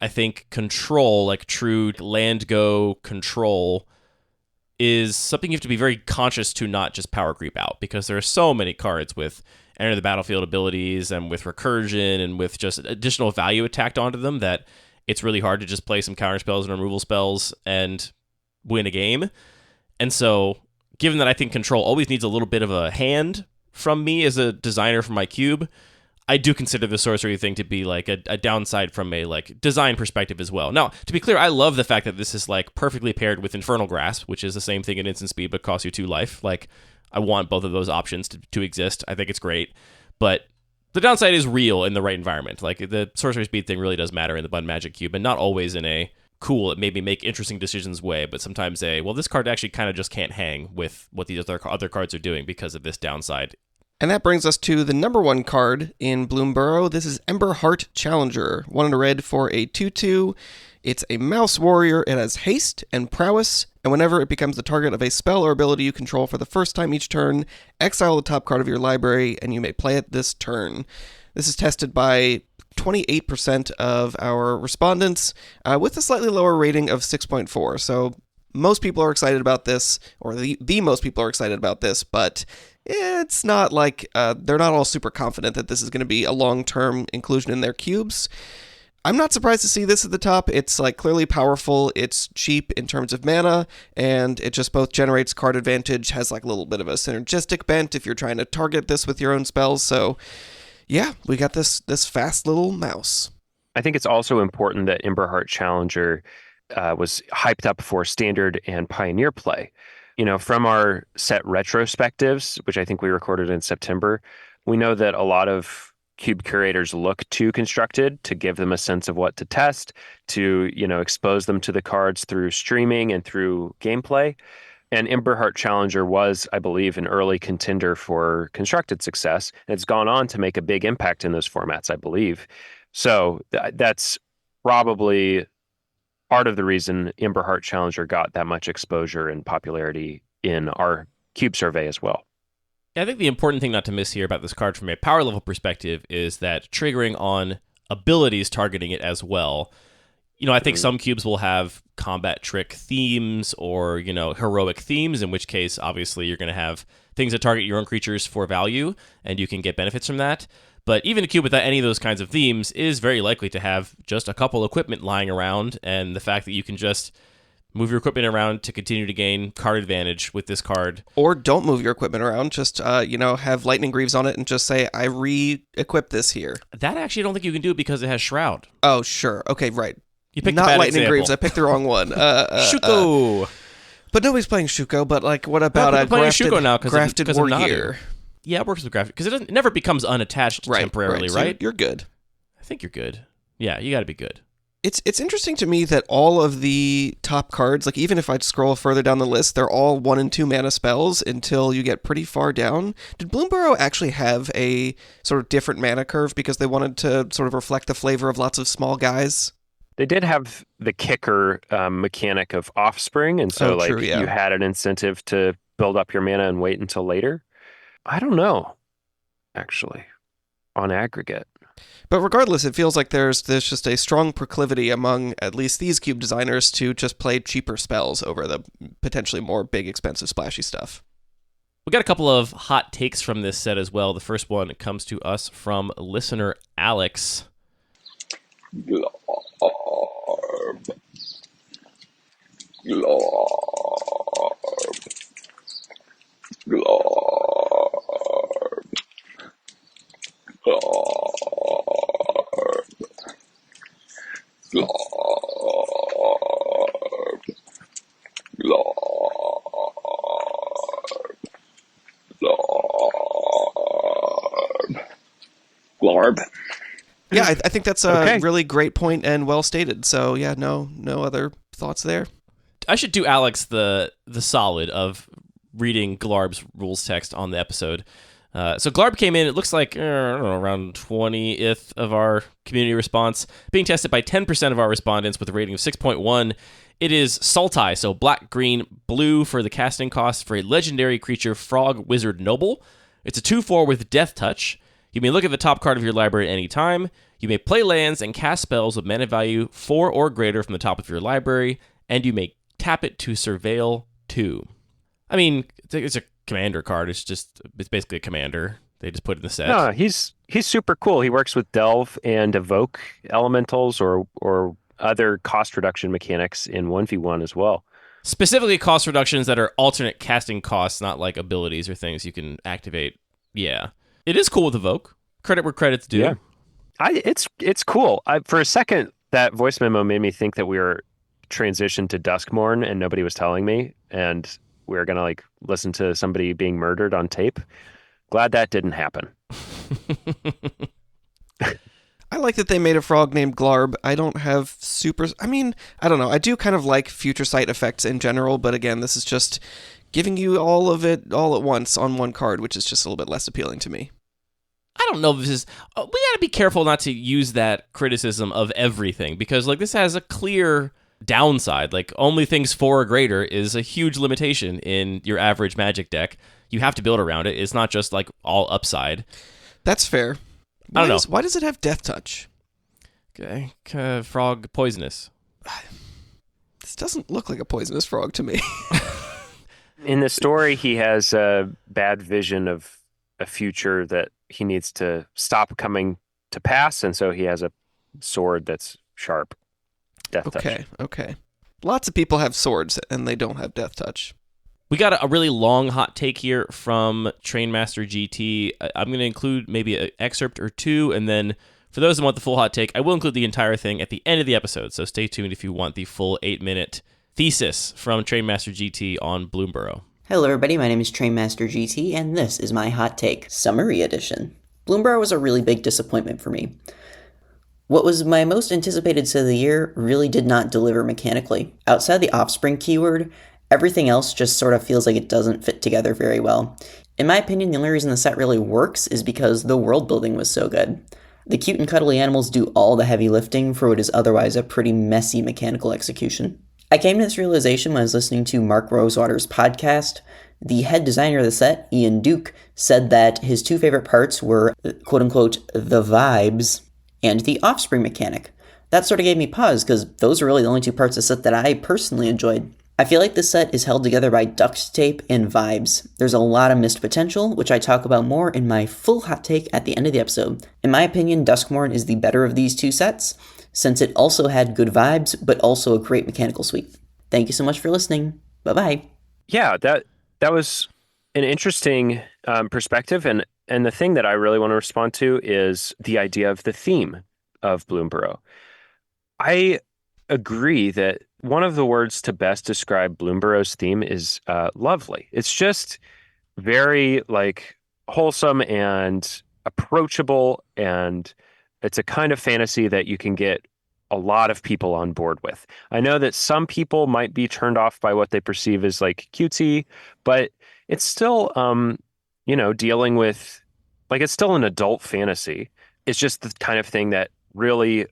I think control, true land go control, is something you have to be very conscious to not just power creep out, because there are so many cards with enter the battlefield abilities and with recursion and with just additional value attacked onto them that it's really hard to just play some counter spells and removal spells and win a game. And so, given that I think control always needs a little bit of a hand from me as a designer for my cube, I do consider the sorcery thing to be a downside from a design perspective as well. Now, to be clear, I love the fact that this is perfectly paired with Infernal Grasp, which is the same thing in instant speed but costs you 2 life. I want both of those options to exist. I think it's great. But the downside is real in the right environment. The sorcery speed thing really does matter in the Bun Magic Cube, and not always in a cool, it made me make interesting decisions way, but sometimes this card actually kind of just can't hang with what these other cards are doing because of this downside. And that brings us to the number one card in Bloomburrow. This is Emberheart Challenger. 1 and a red for a 2/2. It's a mouse warrior. It has haste and prowess, and whenever it becomes the target of a spell or ability you control for the first time each turn, exile the top card of your library, and you may play it this turn. This is tested by 28% of our respondents, with a slightly lower rating of 6.4. So most people are excited about this, or the most people are excited about this, but it's not like they're not all super confident that this is going to be a long-term inclusion in their cubes. I'm not surprised to see this at the top. It's like clearly powerful, it's cheap in terms of mana, and it just both generates card advantage, has like a little bit of a synergistic bent if you're trying to target this with your own spells. So yeah, we got this fast little mouse. I think it's also important that Emberheart Challenger was hyped up for standard and pioneer play. From our set retrospectives, which I think we recorded in September, we know that a lot of cube curators look to Constructed to give them a sense of what to test, to, expose them to the cards through streaming and through gameplay. And Emberheart Challenger was, I believe, an early contender for Constructed success. And it's gone on to make a big impact in those formats, I believe. So that's probably part of the reason Emberheart Challenger got that much exposure and popularity in our cube survey as well. I think the important thing not to miss here about this card from a power level perspective is that triggering on abilities targeting it as well. I think some cubes will have combat trick themes or, heroic themes, in which case, obviously, you're going to have things that target your own creatures for value, and you can get benefits from that. But even a cube without any of those kinds of themes is very likely to have just a couple equipment lying around, and the fact that you can just move your equipment around to continue to gain card advantage with this card. Or don't move your equipment around, just, have lightning greaves on it and just say, I re-equip this here. That I actually don't think you can do because it has Shroud. Oh, sure. Okay, right. You picked not a bad lightning example. greaves. I picked the wrong one. Shuko. But nobody's playing Shuko. But like, what about a Shuko now grafted of war Nadir. gear? Yeah, it works with graphic because it never becomes unattached temporarily, So right? you're good. I think you're good. Yeah, you got to be good. It's interesting to me that all of the top cards, like even if I scroll further down the list, they're all 1 and 2 mana spells until you get pretty far down. Did Bloomburrow actually have a sort of different mana curve because they wanted to sort of reflect the flavor of lots of small guys? They did have the kicker mechanic of Offspring, and so you had an incentive to build up your mana and wait until later. I don't know, actually, on aggregate. But regardless, it feels like there's just a strong proclivity among at least these cube designers to just play cheaper spells over the potentially more big, expensive, splashy stuff. We got a couple of hot takes from this set as well. The first one comes to us from listener Alex. Glorb. Yeah, I think that's a really great point and well stated. So yeah, no other thoughts there. I should do Alex the solid of reading Glarb's rules text on the episode. So Glarb came in, it looks like around 20th of our community response, being tested by 10% of our respondents with a rating of 6.1. It is Sultai, so black, green, blue for the casting cost for a legendary creature, Frog Wizard Noble. It's a 2/4 with Death Touch. You may look at the top card of your library at any time. You may play lands and cast spells with mana value 4 or greater from the top of your library, and you may tap it to Surveil 2. I mean, it's a commander card. It's basically a commander. They just put it in the set. No, he's super cool. He works with Delve and Evoke elementals or other cost reduction mechanics in 1v1 as well. Specifically cost reductions that are alternate casting costs, not like abilities or things you can activate. Yeah. It is cool with Evoke. Credit where credit's due. Yeah. It's cool. For a second, that voice memo made me think that we were transitioned to Duskmourn and nobody was telling me, and we were going to listen to somebody being murdered on tape. Glad that didn't happen. I like that they made a frog named Glarb. I don't have I don't know. I do kind of like future sight effects in general, but again, this is just giving you all of it all at once on one card, which is just a little bit less appealing to me. I don't know if this is... we gotta be careful not to use that criticism of everything, because like this has a clear downside. Like, only things 4 or greater is a huge limitation in your average Magic deck. You have to build around it. It's not just like all upside. That's fair. I don't know. Why does it have Death Touch? Okay, frog poisonous. This doesn't look like a poisonous frog to me. In the story, he has a bad vision of a future that he needs to stop coming to pass, and so he has a sword that's sharp. Death Touch. Okay. Lots of people have swords, and they don't have Death Touch. We got a really long hot take here from Trainmaster GT. I'm going to include maybe an excerpt or two, and then for those who want the full hot take, I will include the entire thing at the end of the episode, so stay tuned if you want the full 8-minute thesis from Trainmaster GT on Bloomburrow. Hello everybody, my name is Trainmaster GT, and this is my hot take, Summary Edition. Bloomburrow was a really big disappointment for me. What was my most anticipated set of the year really did not deliver mechanically. Outside the Offspring keyword, everything else just sort of feels like it doesn't fit together very well. In my opinion, the only reason the set really works is because the world building was so good. The cute and cuddly animals do all the heavy lifting for what is otherwise a pretty messy mechanical execution. I came to this realization when I was listening to Mark Rosewater's podcast. The head designer of the set, Ian Duke, said that his 2 favorite parts were, quote-unquote, the vibes and the Offspring mechanic. That sort of gave me pause, because those are really the only 2 parts of the set that I personally enjoyed. I feel like this set is held together by duct tape and vibes. There's a lot of missed potential, which I talk about more in my full hot take at the end of the episode. In my opinion, Duskmourn is the better of these 2 sets, since it also had good vibes, but also a great mechanical suite. Thank you so much for listening. Bye-bye. Yeah, that was an interesting perspective, and the thing that I really want to respond to is the idea of the theme of Bloomburrow. I agree that one of the words to best describe Bloomburrow's theme is lovely. It's just very like wholesome and approachable, and it's a kind of fantasy that you can get a lot of people on board with. I know that some people might be turned off by what they perceive as like cutesy, but it's still, dealing with, like, it's still an adult fantasy. It's just the kind of thing that really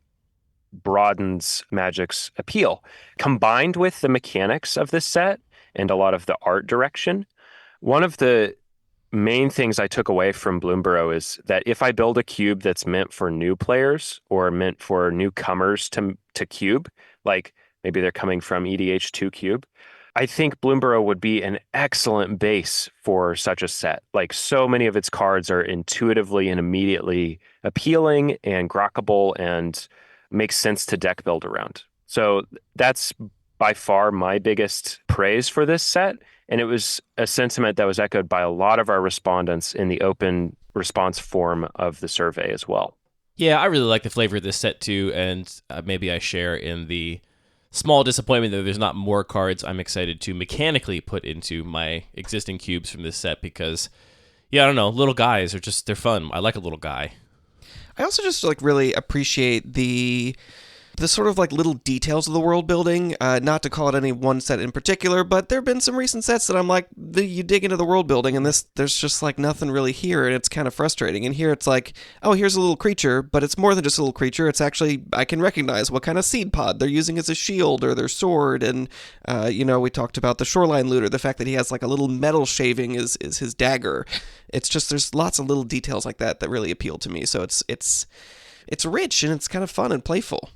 broadens Magic's appeal. Combined with the mechanics of this set and a lot of the art direction, one of the main things I took away from Bloomburrow is that if I build a cube that's meant for new players or meant for newcomers to Cube, like maybe they're coming from EDH2 Cube, I think Bloomburrow would be an excellent base for such a set. Like, so many of its cards are intuitively and immediately appealing and grokkable and makes sense to deck build around. So that's by far my biggest praise for this set. And it was a sentiment that was echoed by a lot of our respondents in the open response form of the survey as well. Yeah, I really like the flavor of this set too, and maybe I share in the small disappointment that there's not more cards I'm excited to mechanically put into my existing cubes from this set because, yeah, I don't know, little guys they're fun. I like a little guy. I also just really appreciate the sort of little details of the world building, not to call it any one set in particular, but there have been some recent sets that I'm like, you dig into the world building and there's just nothing really here, and it's kind of frustrating. And here it's like, oh, here's a little creature, but it's more than just a little creature. It's actually, I can recognize what kind of seed pod they're using as a shield or their sword. And, we talked about the Shoreline Looter, the fact that he has a little metal shaving is his dagger. It's just, there's lots of little details like that really appeal to me. So it's rich and it's kind of fun and playful.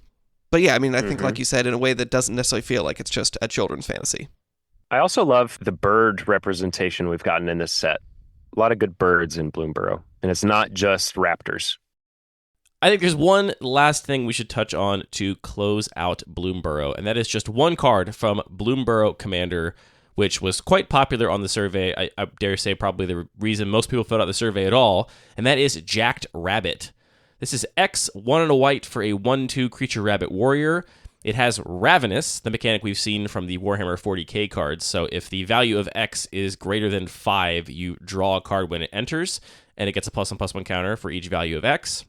But yeah, I mean, I think, like you said, in a way that doesn't necessarily feel like it's just a children's fantasy. I also love the bird representation we've gotten in this set. A lot of good birds in Bloomburrow, and it's not just raptors. I think there's one last thing we should touch on to close out Bloomburrow, and that is just one card from Bloomburrow Commander, which was quite popular on the survey. I dare say probably the reason most people filled out the survey at all, and that is Jacked Rabbit. This is X, 1 and a white for a 1/2 creature rabbit warrior. It has Ravenous, the mechanic we've seen from the Warhammer 40k cards. So if the value of X is greater than 5, you draw a card when it enters, and it gets a +1/+1 counter for each value of X.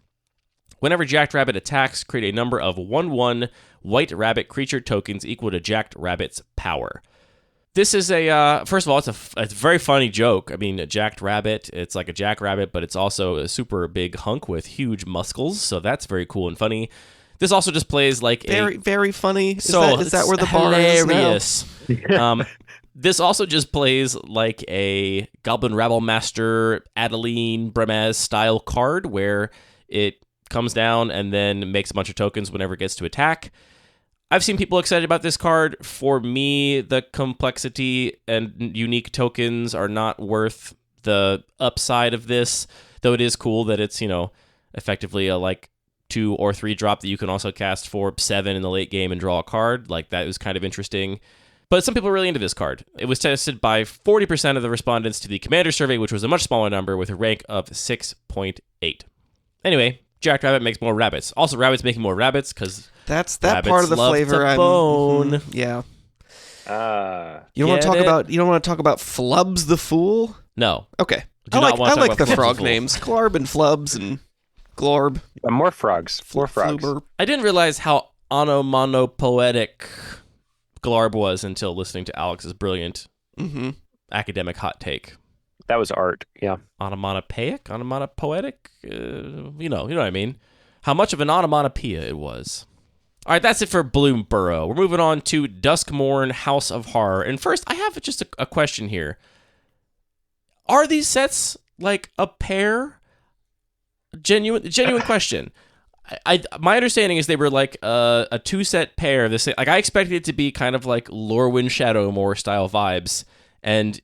Whenever Jacked Rabbit attacks, create a number of 1/1 white rabbit creature tokens equal to Jacked Rabbit's power. This is first of all, it's a very funny joke. I mean, a Jacked Rabbit, it's like a jackrabbit, but it's also a super big hunk with huge muscles, so that's very cool and funny. This also just plays like very funny. Is so that where the bar hilarious. is now? This also just plays like a Goblin Rabble Master Adeline Bremez style card where it comes down and then makes a bunch of tokens whenever it gets to attack. I've seen people excited about this card. For me, the complexity and unique tokens are not worth the upside of this, though it is cool that it's, effectively a 2 or 3 drop that you can also cast for 7 in the late game and draw a card. Like, that was kind of interesting. But some people are really into this card. It was tested by 40% of the respondents to the Commander survey, which was a much smaller number with a rank of 6.8. Anyway, Jacked Rabbit makes more rabbits. Also, rabbits making more rabbits because that's that part of the flavor. Bone. Yeah. You don't want to talk about Flubs the Fool? No. Okay. I like the frog names, Glarb and Flubs and Glorb. More frogs. More frogs. Fluber. I didn't realize how onomatopoetic Glarb was until listening to Alex's brilliant academic hot take. That was art, yeah. Onomatopoeic? Onomatopoetic? You know what I mean. How much of an onomatopoeia it was. All right, that's it for Bloomburrow. We're moving on to Duskmourn House of Horror. And first, I have just a question here. Are these sets like a pair? Genuine question. My understanding is they were like a 2-set pair. I expected it to be kind of like Lorwyn Shadowmoor style vibes. And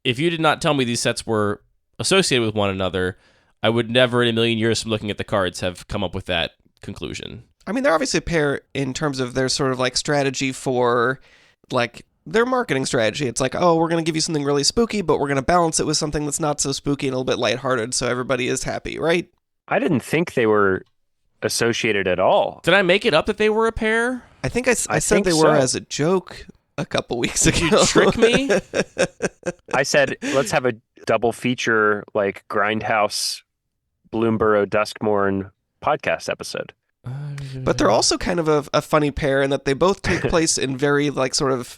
if you did not tell me these sets were associated with one another, I would never in a million years from looking at the cards have come up with that conclusion. I mean, they're obviously a pair in terms of their sort of like strategy for like their marketing strategy. It's like, oh, we're going to give you something really spooky, but we're going to balance it with something that's not so spooky and a little bit lighthearted so everybody is happy, right? I didn't think they were associated at all. Did I make it up that they were a pair? I think I said they were as a joke a couple weeks ago. Did you trick me? I said, let's have a double feature like Grindhouse Bloomburrow Duskmourn podcast episode. But they're also kind of a funny pair in that they both take place in very like sort of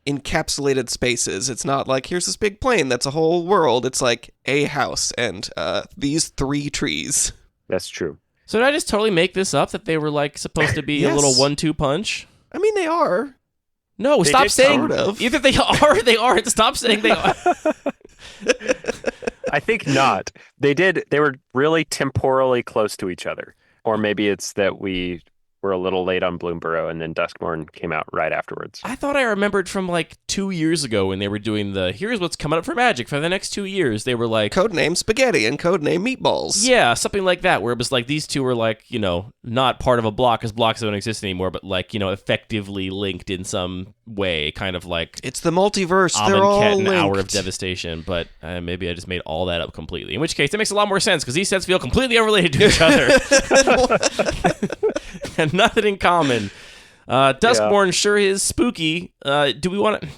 encapsulated spaces. It's not like here's this big plane that's a whole world. It's like a house and these 3 trees. That's true. So did I just totally make this up that they were like supposed to be Yes. a little 1-2 punch? I mean, they are. No, They stop did saying sort of. either they are or they aren't. Stop saying they are. I think not. They were really temporally close to each other. Or maybe it's that we were a little late on Bloomburrow and then Duskmourn came out right afterwards. I thought I remembered from like 2 years ago when they were doing here's what's coming up for Magic for the next 2 years. They were like Codename Spaghetti and Codename Meatballs. yeah, something like that, where it was like these two were like, not part of a block because blocks don't exist anymore, but like, effectively linked in some way, kind of like It's the multiverse. They're all Amonkhet and linked. Hour of Devastation, but maybe I just made all that up completely. In which case, it makes a lot more sense because these sets feel completely unrelated to each other. And nothing in common. Duskmourn sure is spooky. Do we want to...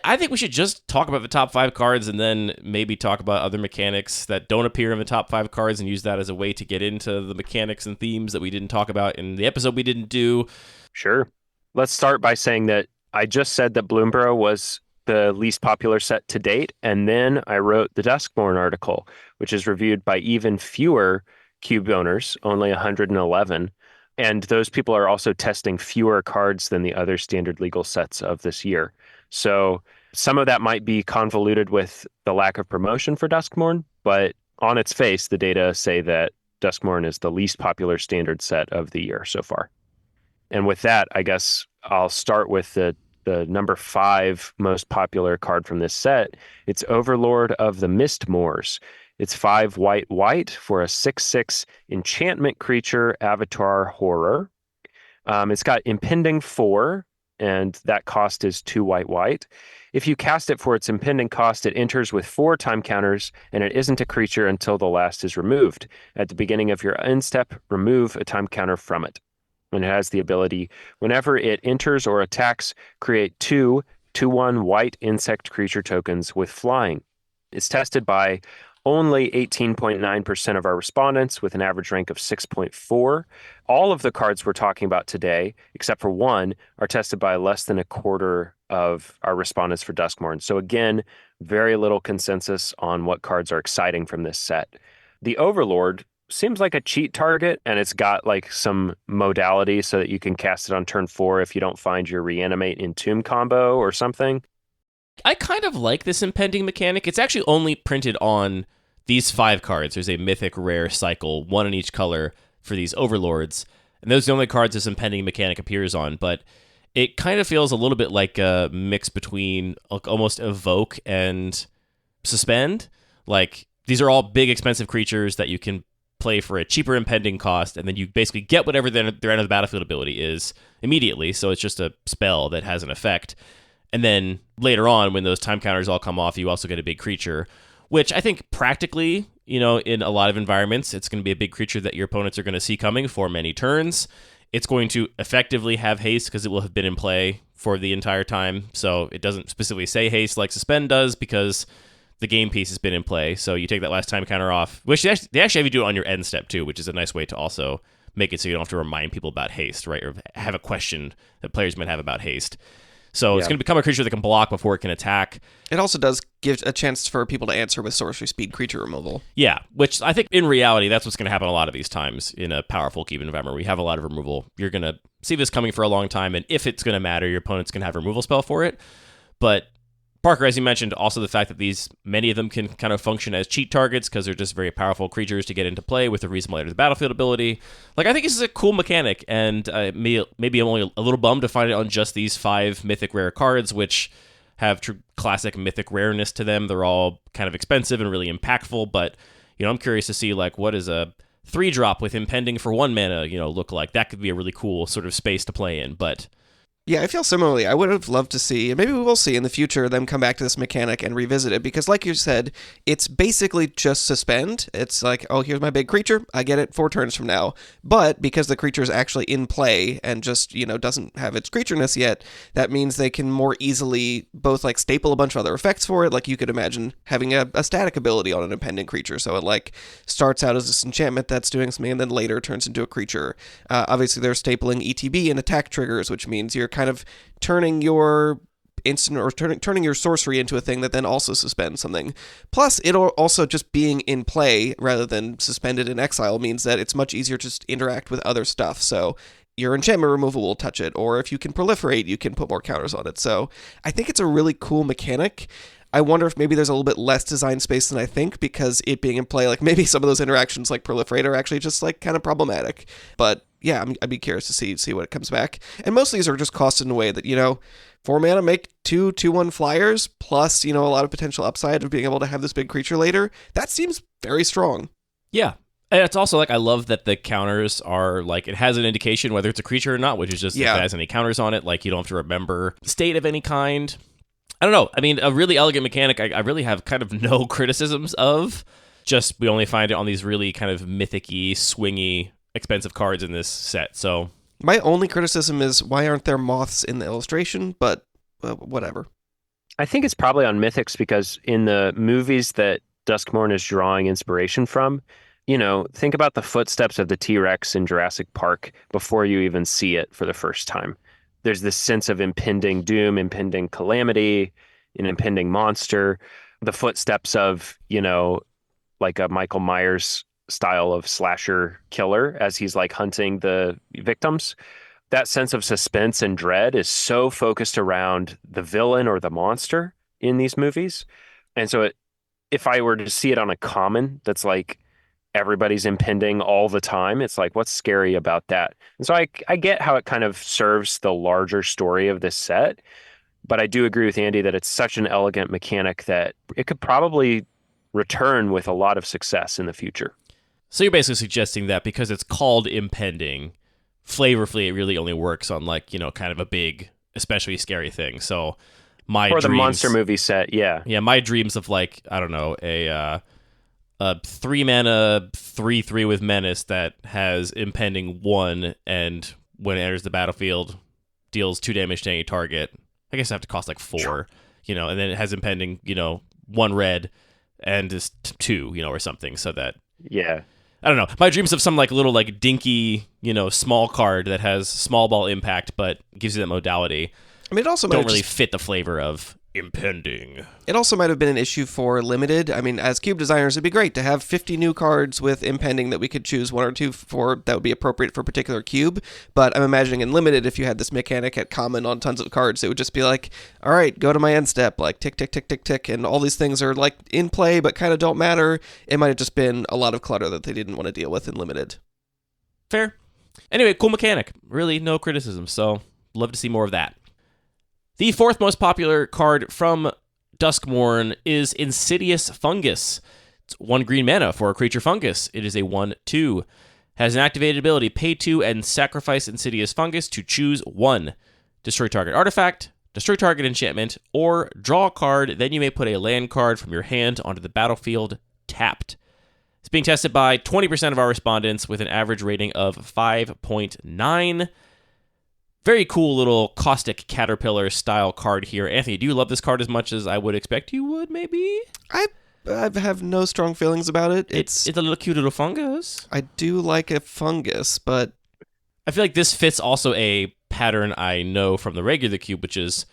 I think we should just talk about the top 5 cards and then maybe talk about other mechanics that don't appear in the top 5 cards and use that as a way to get into the mechanics and themes that we didn't talk about in the episode we didn't do. Sure. Let's start by saying that I just said that Bloomburrow was the least popular set to date, and then I wrote the Duskmourn article, which is reviewed by even fewer Cube owners, only 111. And those people are also testing fewer cards than the other standard legal sets of this year. So some of that might be convoluted with the lack of promotion for Duskmourn, but on its face, the data say that Duskmourn is the least popular standard set of the year so far. And with that, I guess I'll start with the number 5 most popular card from this set. It's Overlord of the Mistmoors. It's 5 white for a 6/6 enchantment creature avatar horror. It's got Impending 4, and that cost is 2 white. If you cast it for its impending cost, it enters with 4 time counters, and it isn't a creature until the last is removed. At the beginning of your end step, remove a time counter from it. And it has the ability, whenever it enters or attacks, create 2 2/1 white insect creature tokens with flying. It's tested by only 18.9% of our respondents with an average rank of 6.4. All of the cards we're talking about today, except for one, are tested by less than a quarter of our respondents for Duskmourn. So again, very little consensus on what cards are exciting from this set. The Overlord seems like a cheat target, and it's got like some modality so that you can cast it on turn 4 if you don't find your Reanimate Entomb combo or something. I kind of like this impending mechanic. It's actually only printed on these 5 cards. There's a mythic rare cycle, 1 in each color for these Overlords, and those are the only cards this impending mechanic appears on, but it kind of feels a little bit like a mix between almost Evoke and Suspend. Like, these are all big, expensive creatures that you can play for a cheaper impending cost, and then you basically get whatever their end of the battlefield ability is immediately, so it's just a spell that has an effect. And then later on, when those time counters all come off, you also get a big creature, which I think practically, in a lot of environments, it's going to be a big creature that your opponents are going to see coming for many turns. It's going to effectively have haste because it will have been in play for the entire time. So it doesn't specifically say haste like Suspend does because the game piece has been in play. So you take that last time counter off, which they actually have you do it on your end step too, which is a nice way to also make it so you don't have to remind people about haste, right? Or have a question that players might have about haste. So it's going to become a creature that can block before it can attack. It also does give a chance for people to answer with sorcery speed creature removal. Yeah, which I think in reality, that's what's going to happen a lot of these times in a powerful Cube environment where we have a lot of removal. You're going to see this coming for a long time, and if it's going to matter, your opponent's going to have a removal spell for it. But Parker, as you mentioned, also the fact that many of them can kind of function as cheat targets because they're just very powerful creatures to get into play with a reasonable enter the battlefield ability. Like, I think this is a cool mechanic, and maybe I'm only a little bummed to find it on just these 5 mythic rare cards, which have classic mythic rareness to them. They're all kind of expensive and really impactful, but I'm curious to see like what is a 3-drop with impending for 1 mana look like. That could be a really cool sort of space to play in, but Yeah, I feel similarly. I would have loved to see, and maybe we will see in the future, them come back to this mechanic and revisit it, because like you said, it's basically just Suspend. It's like, oh, here's my big creature, I get it 4 turns from now. But because the creature is actually in play and just, doesn't have its creatureness yet, that means they can more easily both like staple a bunch of other effects for it. Like you could imagine having a static ability on an impending creature, so it like starts out as this enchantment that's doing something and then later turns into a creature. Obviously, they're stapling ETB and attack triggers, which means you're kind of turning your instant or turning your sorcery into a thing that then also suspends something. Plus, it'll also just being in play rather than suspended in exile means that it's much easier to just interact with other stuff. So your enchantment removal will touch it, or if you can proliferate, you can put more counters on it. So I think it's a really cool mechanic. I wonder if maybe there's a little bit less design space than I think, because it being in play, like maybe some of those interactions like proliferate are actually just like kind of problematic. But yeah, I'd be curious to see what comes back. And most of these are just costed in a way that, 4 mana, make 2/2/1 flyers, plus, a lot of potential upside of being able to have this big creature later. That seems very strong. Yeah. And it's also like, I love that the counters are like, it has an indication whether it's a creature or not, which is just if it has any counters on it, like you don't have to remember state of any kind. I don't know. I mean, a really elegant mechanic I really have kind of no criticisms of. Just we only find it on these really kind of mythic-y, swingy, expensive cards in this set. So my only criticism is why aren't there moths in the illustration? But whatever. I think it's probably on mythics because in the movies that Duskmourn is drawing inspiration from, think about the footsteps of the T-Rex in Jurassic Park before you even see it for the first time. There's this sense of impending doom, impending calamity, an impending monster, the footsteps of, like a Michael Myers style of slasher killer as he's like hunting the victims. That sense of suspense and dread is so focused around the villain or the monster in these movies. And so if I were to see it on a common that's like everybody's impending all the time, it's like, what's scary about that? And so I get how it kind of serves the larger story of this set, but I do agree with Andy that it's such an elegant mechanic that it could probably return with a lot of success in the future. So you're basically suggesting that because it's called impending, flavorfully it really only works on like, kind of a big, especially scary thing. So the monster movie set, yeah. Yeah, my dreams of like, I don't know, a 3 mana 3/3 with menace that has impending 1, and when it enters the battlefield deals 2 damage to any target. I guess I have to cost like 4, and then it has impending, 1 red, and is 2, or something, so that... Yeah. I don't know. My dreams of some little dinky, small card that has small ball impact but gives you that modality. I mean, it also don't really fit the flavor of impending. It also might have been an issue for limited. I mean, as cube designers, it'd be great to have 50 new cards with impending that we could choose 1 or 2 for that would be appropriate for a particular cube. But I'm imagining in limited, if you had this mechanic at common on tons of cards, it would just be like, all right, go to my end step, tick, tick, tick, tick, tick, and all these things are in play but kind of don't matter. It might have just been a lot of clutter that they didn't want to deal with in limited. Fair. Anyway, cool mechanic. Really, no criticism. So, love to see more of that. The 4th most popular card from Duskmourn is Insidious Fungus. It's 1 green mana for a creature fungus. It is a 1/2. Has an activated ability, pay 2 and sacrifice Insidious Fungus to choose 1. Destroy target artifact, destroy target enchantment, or draw a card. Then you may put a land card from your hand onto the battlefield tapped. It's being tested by 20% of our respondents with an average rating of 5.9. Very cool little caustic caterpillar style card here. Anthony, do you love this card as much as I would expect you would, maybe? I have no strong feelings about it. It's a little cute little fungus. I do like a fungus, but... I feel like this fits also a pattern I know from the regular cube, which is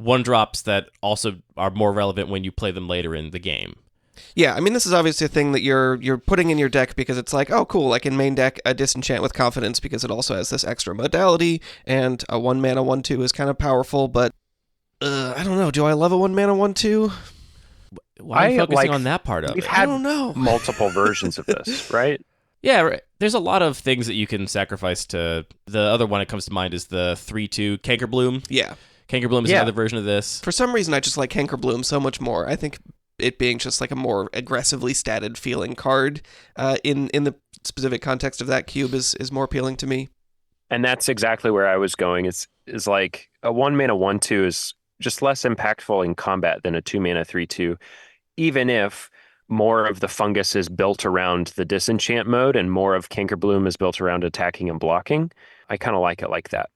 1-drops that also are more relevant when you play them later in the game. Yeah, I mean, this is obviously a thing that you're putting in your deck because it's like, oh, cool, in main deck, a Disenchant with Confidence because it also has this extra modality, and a 1 mana 1/2 is kind of powerful, but I don't know. Do I love a 1 mana 1/2? Why are you focusing on that part of we've it? had I don't know. multiple versions of this, right? Yeah, right. There's a lot of things that you can sacrifice to... The other one that comes to mind is the 3/2 Cankerbloom. Yeah. Cankerbloom is another version of this. For some reason, I just like Cankerbloom so much more. I think it being just a more aggressively statted feeling card in the specific context of that cube is more appealing to me. And that's exactly where I was going. Is like a 1 mana 1/2 is just less impactful in combat than a 2 mana 3/2, even if more of the fungus is built around the disenchant mode and more of Cankerbloom is built around attacking and blocking. I kind of like it like that.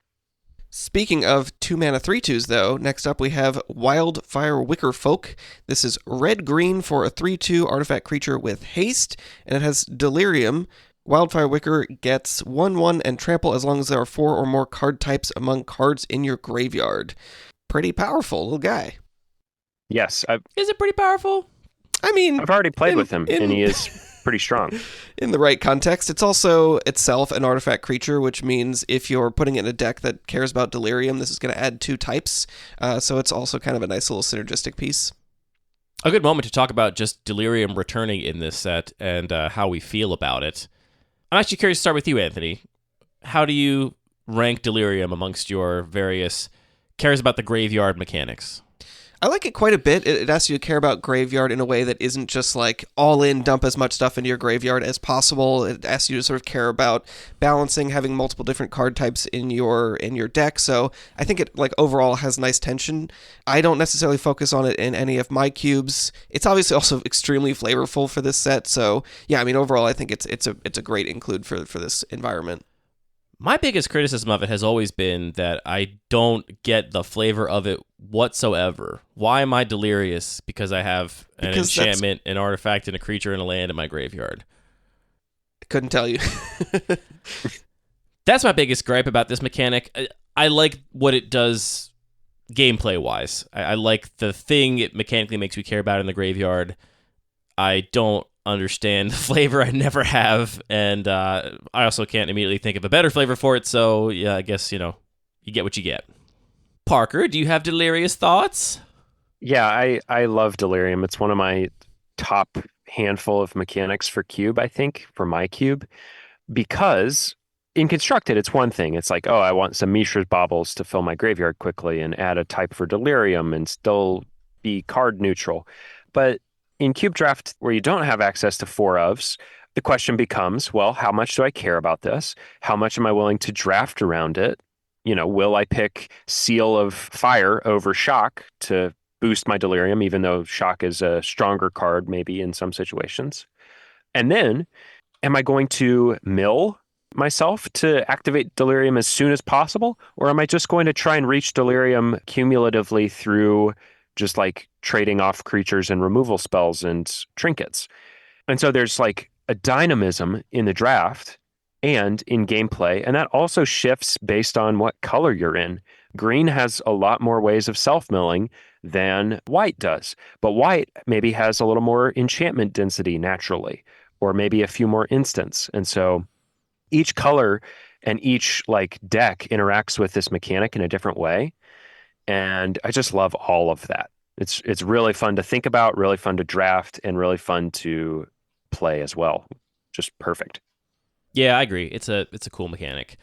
Speaking of 2 mana 3/2s, though, next up we have Wildfire Wickerfolk. This is red-green for a 3/2 artifact creature with haste, and it has Delirium. Wildfire Wicker gets 1/1 and trample as long as there are 4 or more card types among cards in your graveyard. Pretty powerful little guy. Yes. Is it pretty powerful? I mean... I've already played with him, and he is pretty strong. In the right context, it's also itself an artifact creature, which means if you're putting it in a deck that cares about Delirium, this is going to add 2 types. So it's also kind of a nice little synergistic piece. A good moment to talk about just Delirium returning in this set and how we feel about it. I'm actually curious to start with you, Anthony. How do you rank Delirium amongst your various cares about the graveyard mechanics? I like it quite a bit. It asks you to care about graveyard in a way that isn't just all in, dump as much stuff into your graveyard as possible. It asks you to sort of care about balancing, having multiple different card types in your deck. So I think it overall has nice tension. I don't necessarily focus on it in any of my cubes. It's obviously also extremely flavorful for this set. So yeah, I mean overall I think it's a great include for this environment. My biggest criticism of it has always been that I don't get the flavor of it whatsoever. Why am I delirious? Because I have an enchantment, an artifact, and a creature and a land in my graveyard. Couldn't tell you. That's my biggest gripe about this mechanic. I like what it does gameplay-wise. I like the thing it mechanically makes me care about in the graveyard. I don't understand the flavor. I never have, and I also can't immediately think of a better flavor for it, so yeah, I guess, you get what you get. Parker, do you have delirious thoughts? Yeah, I love Delirium. It's one of my top handful of mechanics for Cube, I think, for my Cube, because in Constructed, it's one thing. It's like, oh, I want some Mishra's Baubles to fill my graveyard quickly and add a type for Delirium and still be card neutral. But in Cube Draft, where you don't have access to 4-ofs, the question becomes, well, how much do I care about this? How much am I willing to draft around it? Will I pick Seal of Fire over Shock to boost my Delirium, even though Shock is a stronger card maybe in some situations? And then, am I going to mill myself to activate Delirium as soon as possible? Or am I just going to try and reach Delirium cumulatively through just like trading off creatures and removal spells and trinkets. And so there's like a dynamism in the draft and in gameplay, and that also shifts based on what color you're in. Green has a lot more ways of self-milling than white does, but white maybe has a little more enchantment density naturally, or maybe a few more instants. And so each color and each like deck interacts with this mechanic in a different way. And I just love all of that. It's really fun to think about, really fun to draft, and really fun to play as well. Just perfect. Yeah, I agree. It's a cool mechanic.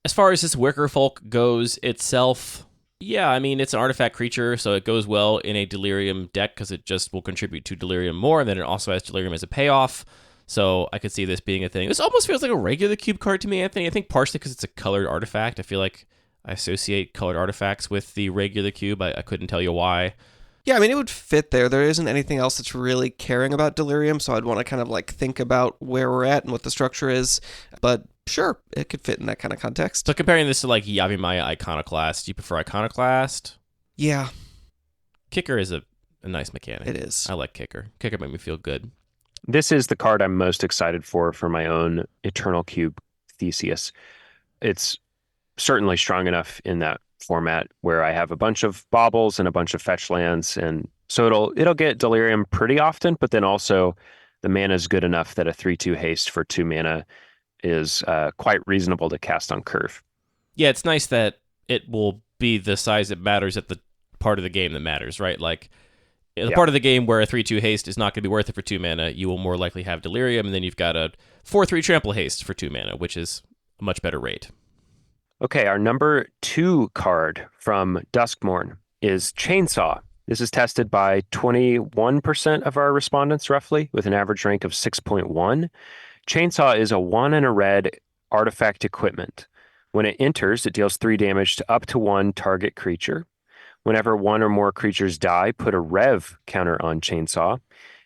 As far as this Wickerfolk goes itself, yeah, I mean, it's an artifact creature, so it goes well in a Delirium deck because it just will contribute to Delirium more, and then it also has Delirium as a payoff. So I could see this being a thing. This almost feels like a regular cube card to me, Anthony. I think partially because it's a colored artifact. I feel like I associate colored artifacts with the regular cube. I couldn't tell you why. Yeah, I mean, it would fit there. There isn't anything else that's really caring about Delirium, so I'd want to kind of like think about where we're at and what the structure is. But sure, it could fit in that kind of context. So comparing this to like Yavimaya Iconoclast, do you prefer Iconoclast? Yeah. Kicker is a nice mechanic. It is. I like Kicker. Kicker made me feel good. This is the card I'm most excited for my own Eternal Cube Theseus. It's certainly strong enough in that format where I have a bunch of baubles and a bunch of fetch lands, and so it'll get Delirium pretty often, but then also the mana is good enough that a 3/2 haste for 2 mana is quite reasonable to cast on curve. Yeah, it's nice that it will be the size that matters at the part of the game that matters, right? Like the part of the game where a 3/2 haste is not going to be worth it for 2 mana, you will more likely have Delirium, and then you've got a 4/3 trample haste for 2 mana, which is a much better rate. Okay, our number 2 card from Duskmourn is Chainsaw. This is tested by 21% of our respondents, roughly, with an average rank of 6.1. Chainsaw is a 1 and a red artifact equipment. When it enters, it deals 3 damage to up to 1 target creature. Whenever 1 or more creatures die, put a rev counter on Chainsaw.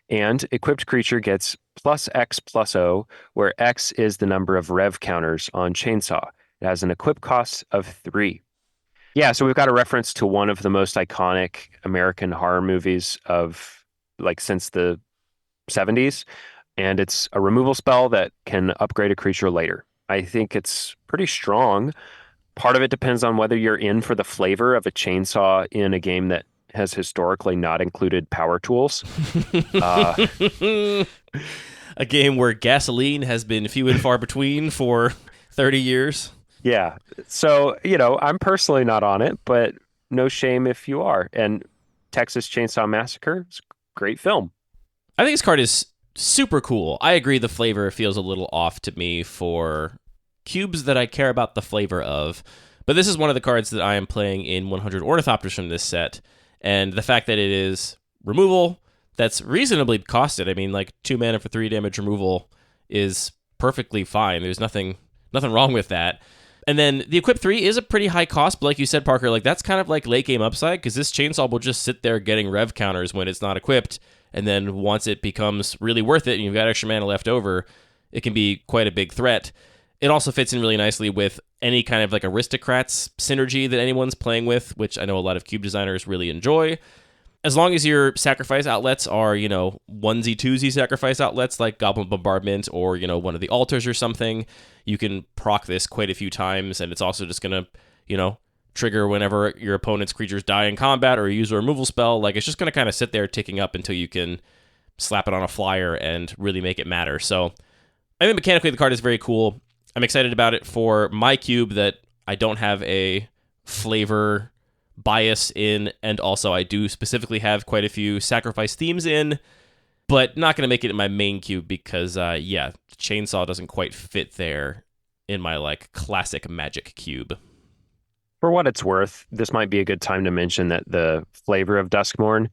And equipped creature gets +X+O, where X is the number of rev counters on Chainsaw. It has an equip cost of 3. Yeah, so we've got a reference to one of the most iconic American horror movies of like since the 70s. And it's a removal spell that can upgrade a creature later. I think it's pretty strong. Part of it depends on whether you're in for the flavor of a chainsaw in a game that has historically not included power tools. A game where gasoline has been few and far between for 30 years. Yeah. So, I'm personally not on it, but no shame if you are. And Texas Chainsaw Massacre is a great film. I think this card is super cool. I agree the flavor feels a little off to me for cubes that I care about the flavor of. But this is one of the cards that I am playing in 100 Ornithopters from this set. And the fact that it is removal, that's reasonably costed. I mean, like 2 mana for 3 damage removal is perfectly fine. There's nothing wrong with that. And then the equip 3 is a pretty high cost, but like you said, Parker, like that's kind of like late game upside because this chainsaw will just sit there getting rev counters when it's not equipped. And then once it becomes really worth it and you've got extra mana left over, it can be quite a big threat. It also fits in really nicely with any kind of like aristocrats synergy that anyone's playing with, which I know a lot of cube designers really enjoy. As long as your sacrifice outlets are, onesie twosie sacrifice outlets like Goblin Bombardment or, one of the altars or something, you can proc this quite a few times, and it's also just going to, trigger whenever your opponent's creatures die in combat or use a removal spell. Like, it's just going to kind of sit there ticking up until you can slap it on a flyer and really make it matter. So I think mechanically the card is very cool. I'm excited about it for my cube that I don't have a flavor bias in, and also I do specifically have quite a few sacrifice themes in, but not going to make it in my main cube because, Chainsaw doesn't quite fit there in my, like, classic Magic cube. For what it's worth, this might be a good time to mention that the flavor of Duskmourn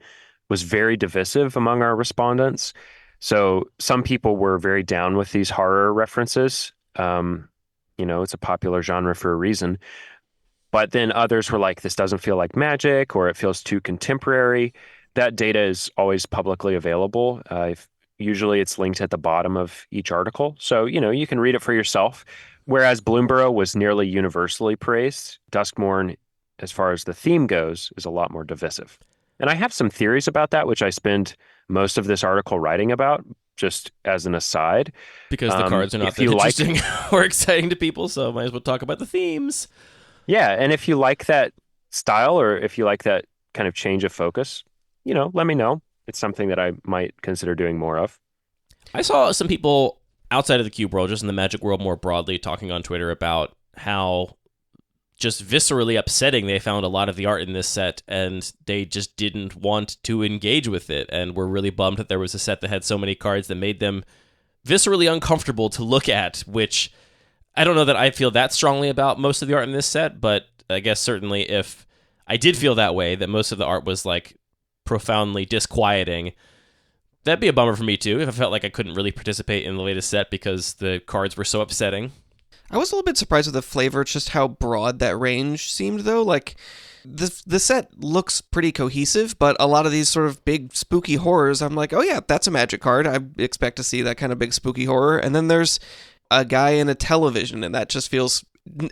was very divisive among our respondents. So some people were very down with these horror references. It's a popular genre for a reason. But then others were like, this doesn't feel like Magic, or it feels too contemporary. That data is always publicly available. Usually it's linked at the bottom of each article. So, you can read it for yourself. Whereas Bloomburrow was nearly universally praised, Duskmourn, as far as the theme goes, is a lot more divisive. And I have some theories about that, which I spend most of this article writing about, just as an aside. Because the cards are not that interesting or exciting to people, so might as well talk about the themes. Yeah, and if you like that style, or if you like that kind of change of focus, let me know. It's something that I might consider doing more of. I saw some people outside of the Cube world, just in the Magic world more broadly, talking on Twitter about how just viscerally upsetting they found a lot of the art in this set, and they just didn't want to engage with it, and were really bummed that there was a set that had so many cards that made them viscerally uncomfortable to look at, which I don't know that I feel that strongly about most of the art in this set, but I guess certainly if I did feel that way, that most of the art was like profoundly disquieting, that'd be a bummer for me too, if I felt like I couldn't really participate in the latest set because the cards were so upsetting. I was a little bit surprised with the flavor, just how broad that range seemed, though. Like, the set looks pretty cohesive, but a lot of these sort of big spooky horrors, I'm like, oh yeah, that's a Magic card. I expect to see that kind of big spooky horror. And then there's a guy in a television, and that just feels,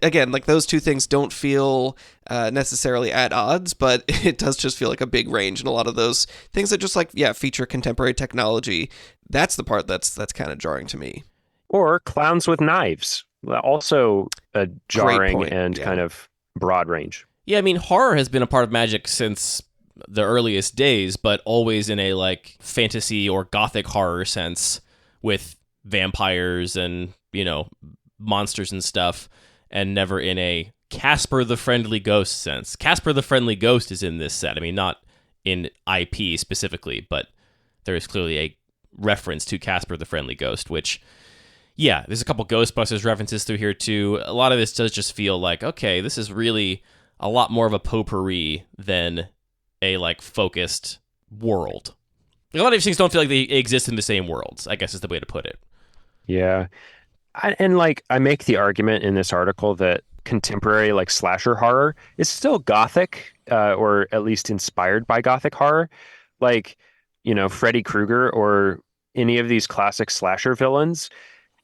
again, like those two things don't feel necessarily at odds, but it does just feel like a big range. And a lot of those things that just feature contemporary technology, that's the part that's kind of jarring to me. Or clowns with knives. Also a jarring and kind of broad range. Yeah, I mean, horror has been a part of Magic since the earliest days, but always in a like fantasy or gothic horror sense, with vampires and, monsters and stuff, and never in a Casper the Friendly Ghost sense. Casper the Friendly Ghost is in this set. I mean, not in IP specifically, but there is clearly a reference to Casper the Friendly Ghost, which... yeah, there's a couple Ghostbusters references through here, too. A lot of this does just feel like, okay, this is really a lot more of a potpourri than a, focused world. A lot of these things don't feel like they exist in the same worlds, I guess is the way to put it. Yeah. I make the argument in this article that contemporary, slasher horror is still gothic, or at least inspired by gothic horror. Freddy Krueger or any of these classic slasher villains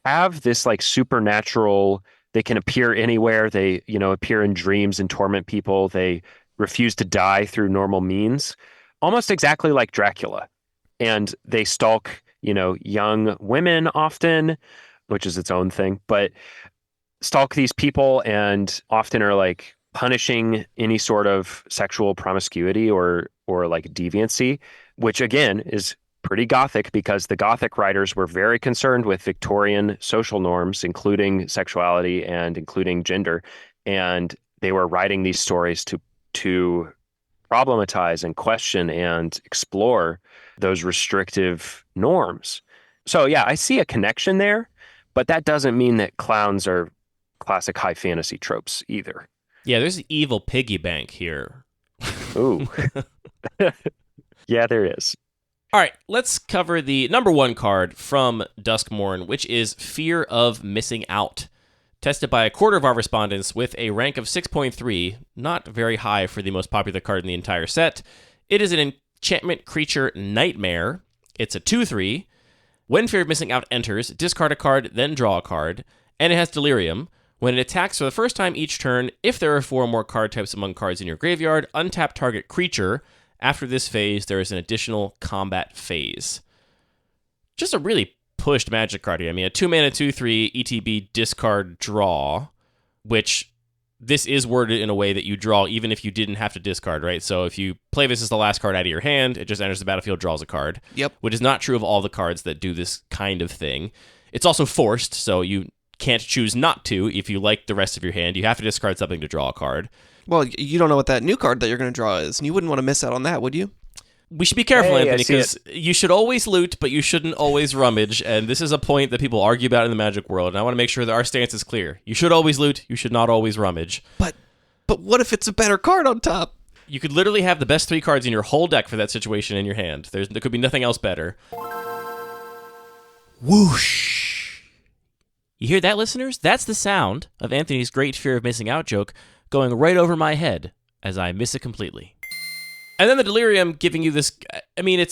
have this supernatural, they can appear anywhere, they appear in dreams and torment people, they refuse to die through normal means, almost exactly like Dracula. And they stalk young women often, which is its own thing, but stalk these people and often are punishing any sort of sexual promiscuity or deviancy, which again is pretty gothic, because the Gothic writers were very concerned with Victorian social norms, including sexuality and including gender. And they were writing these stories to problematize and question and explore those restrictive norms. So yeah, I see a connection there, but that doesn't mean that clowns are classic high fantasy tropes either. Yeah, there's an evil piggy bank here. Ooh. Yeah, there is. All right, let's cover the number one card from Duskmourn, which is Fear of Missing Out. Tested by a quarter of our respondents with a rank of 6.3, not very high for the most popular card in the entire set. It is an enchantment creature nightmare. It's a 2/3. When Fear of Missing Out enters, discard a card, then draw a card, and it has Delirium. When it attacks for the first time each turn, if there are 4 or more card types among cards in your graveyard, untap target creature. After this phase, there is an additional combat phase. Just a really pushed Magic card here. I mean, a 2-mana 2/3 ETB discard draw, which this is worded in a way that you draw even if you didn't have to discard, right? So if you play this as the last card out of your hand, it just enters the battlefield, draws a card. Yep. Which is not true of all the cards that do this kind of thing. It's also forced, so you can't choose not to if you like the rest of your hand. You have to discard something to draw a card. Well, you don't know what that new card that you're going to draw is, and you wouldn't want to miss out on that, would you? We should be careful, Anthony, because you should always loot, but you shouldn't always rummage, and this is a point that people argue about in the Magic world, and I want to make sure that our stance is clear. You should always loot, you should not always rummage. But what if it's a better card on top? You could literally have the best 3 cards in your whole deck for that situation in your hand. There could be nothing else better. Whoosh! You hear that, listeners? That's the sound of Anthony's great Fear of Missing Out joke going right over my head as I miss it completely. And then the Delirium giving you this, I mean,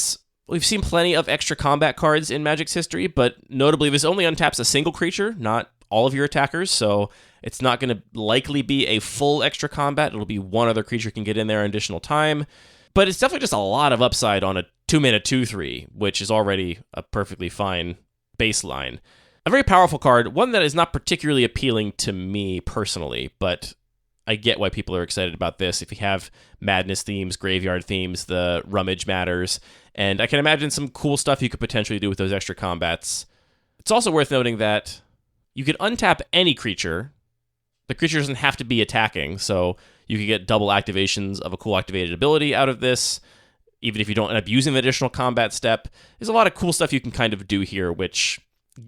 we've seen plenty of extra combat cards in Magic's history, but notably this only untaps a single creature, not all of your attackers, so it's not going to likely be a full extra combat. It'll be one other creature can get in there in additional time. But it's definitely just a lot of upside on a 2-mana 2/3, which is already a perfectly fine baseline. A very powerful card, one that is not particularly appealing to me personally, but I get why people are excited about this. If you have madness themes, graveyard themes, the rummage matters, and I can imagine some cool stuff you could potentially do with those extra combats. It's also worth noting that you could untap any creature. The creature doesn't have to be attacking, so you could get double activations of a cool activated ability out of this, even if you don't end up using the additional combat step. There's a lot of cool stuff you can kind of do here, which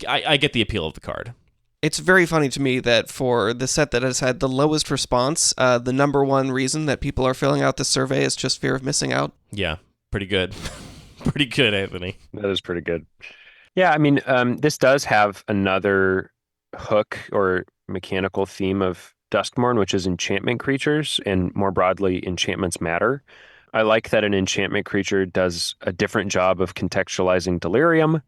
I get the appeal of the card. It's very funny to me that for the set that has had the lowest response, the number one reason that people are filling out this survey is just fear of missing out. Yeah, pretty good. Pretty good, Anthony. That is pretty good. Yeah, I mean, this does have another hook or mechanical theme of Duskmourn, which is enchantment creatures, and more broadly, enchantments matter. I like that an enchantment creature does a different job of contextualizing delirium.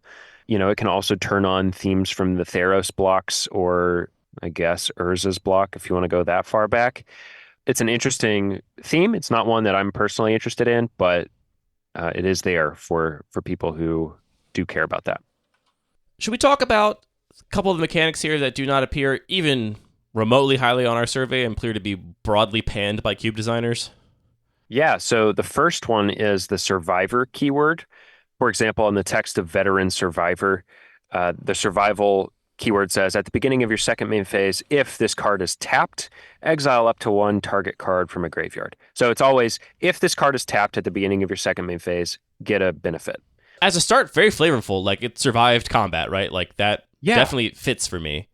You know, it can also turn on themes from the Theros blocks, or I guess Urza's block, if you want to go that far back. It's an interesting theme. It's not one that I'm personally interested in, but it is there for people who do care about that. Should we talk about a couple of the mechanics here that do not appear even remotely highly on our survey and appear to be broadly panned by cube designers? Yeah, so the first one is the survivor keyword. For example, in the text of Veteran Survivor, the survival keyword says, at the beginning of your second main phase, if this card is tapped, exile up to one target card from a graveyard. So it's always, if this card is tapped at the beginning of your second main phase, get a benefit. As a start, very flavorful. Like, it survived combat, right? Like, that definitely fits for me.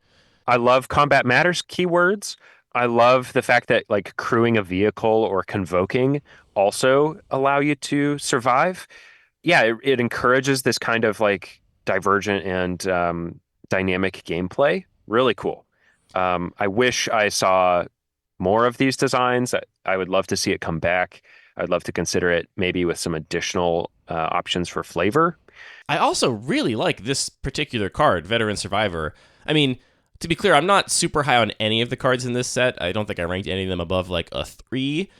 I love combat matters keywords. I love the fact that, like, crewing a vehicle or convoking also allow you to survive. Yeah, it encourages this kind of, like, divergent and dynamic gameplay. Really cool. I wish I saw more of these designs. I would love to see it come back. I'd love to consider it maybe with some additional options for flavor. I also really like this particular card, Veteran Survivor. I mean, to be clear, I'm not super high on any of the cards in this set. I don't think I ranked any of them above like a 3,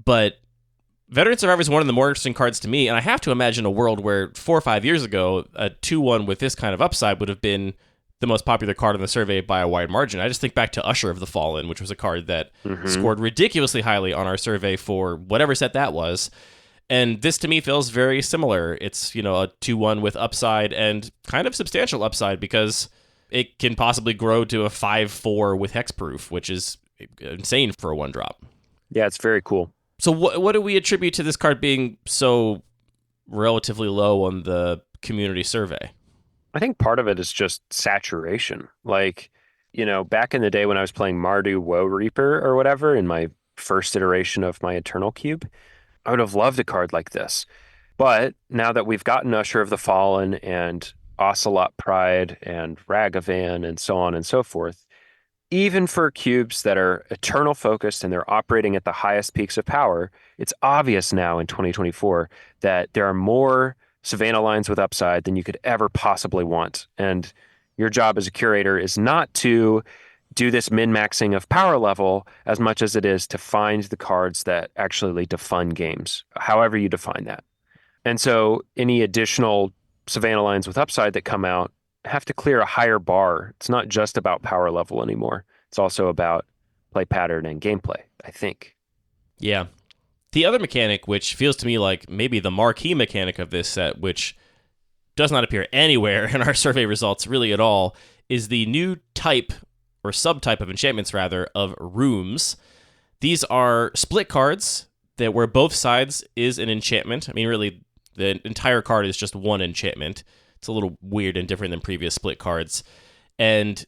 but Veteran Survivor is one of the more interesting cards to me, and I have to imagine a world where 4 or 5 years ago, a 2/1 with this kind of upside would have been the most popular card in the survey by a wide margin. I just think back to Usher of the Fallen, which was a card that scored ridiculously highly on our survey for whatever set that was. And this to me feels very similar. It's, you know, a 2/1 with upside and kind of substantial upside because it can possibly grow to a 5/4 with hexproof, which is insane for a 1-drop. Yeah, it's very cool. So what do we attribute to this card being so relatively low on the community survey? I think part of it is just saturation. Like, you know, back in the day when I was playing Mardu Woe Reaper or whatever in my first iteration of my Eternal Cube, I would have loved a card like this. But now that we've gotten Usher of the Fallen and Ocelot Pride and Ragavan and so on and so forth, even for cubes that are eternal focused and they're operating at the highest peaks of power, it's obvious now in 2024 that there are more Savannah lines with upside than you could ever possibly want. And your job as a curator is not to do this min-maxing of power level as much as it is to find the cards that actually lead to fun games, however you define that. And so any additional Savannah lines with upside that come out have to clear a higher bar. It's not just about power level anymore. It's also about play pattern and gameplay, I think. Yeah. The other mechanic, which feels to me like maybe the marquee mechanic of this set, which does not appear anywhere in our survey results really at all, is the new type, or subtype of enchantments rather, of rooms. These are split cards that where both sides is an enchantment. I mean, really, the entire card is just one enchantment. It's a little weird and different than previous split cards. And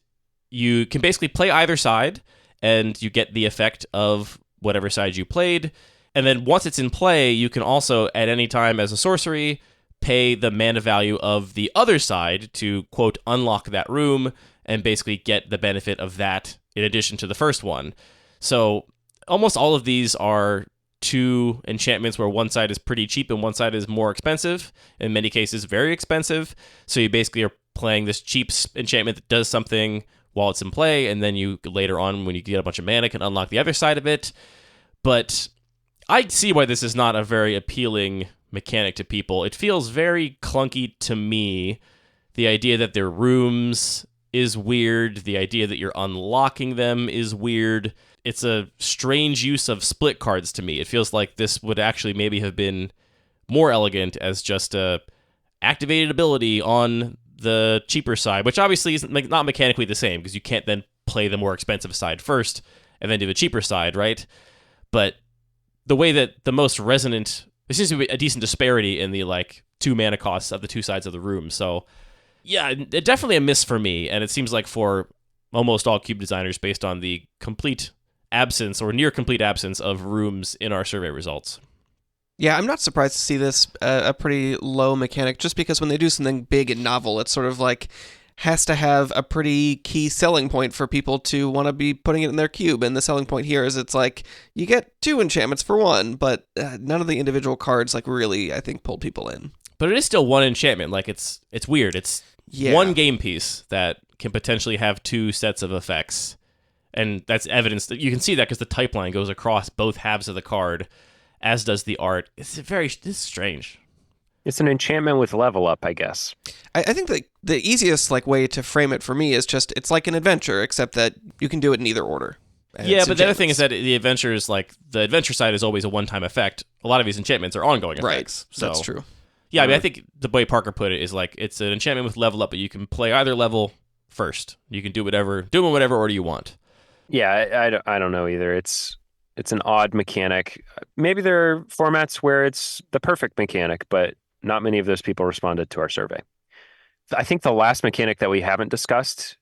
you can basically play either side, and you get the effect of whatever side you played. And then once it's in play, you can also, at any time as a sorcery, pay the mana value of the other side to, quote, unlock that room and basically get the benefit of that in addition to the first one. So almost all of these are two enchantments where one side is pretty cheap and one side is more expensive, in many cases very expensive. So you basically are playing this cheap enchantment that does something while it's in play, and then you later on, when you get a bunch of mana, can unlock the other side of it. But I see why this is not a very appealing mechanic to people. It feels very clunky to me. The idea that they're rooms is weird. The idea that you're unlocking them is weird. It's a strange use of split cards to me. It feels like this would actually maybe have been more elegant as just a activated ability on the cheaper side, which obviously is not mechanically the same because you can't then play the more expensive side first and then do the cheaper side, right? But the way that the most resonant, there seems to be a decent disparity in the 2 mana costs of the two sides of the room. So yeah, definitely a miss for me. And it seems like for almost all cube designers, based on the complete absence or near complete absence of rooms in our survey results. Yeah, I'm not surprised to see this a pretty low mechanic, just because when they do something big and novel, it's sort of has to have a pretty key selling point for people to want to be putting it in their cube. And the selling point here is it's you get 2 enchantments for 1, but none of the individual cards really, I think, pulled people in. But it is still 1 enchantment. It's weird. It's one game piece that can potentially have 2 sets of effects. And that's evidence that you can see that because the type line goes across both halves of the card, as does the art. It's strange. It's an enchantment with level up, I guess. I think the easiest way to frame it for me is just it's like an adventure, except that you can do it in either order. Yeah, but the other thing is that the adventure is the adventure side is always a one-time effect. A lot of these enchantments are ongoing effects. Right, so that's true. Yeah, I think the way Parker put it is it's an enchantment with level up, but you can play either level first. You can do them in whatever order you want. Yeah, I don't know either. It's an odd mechanic. Maybe there are formats where it's the perfect mechanic, but not many of those people responded to our survey. I think the last mechanic that we haven't discussed,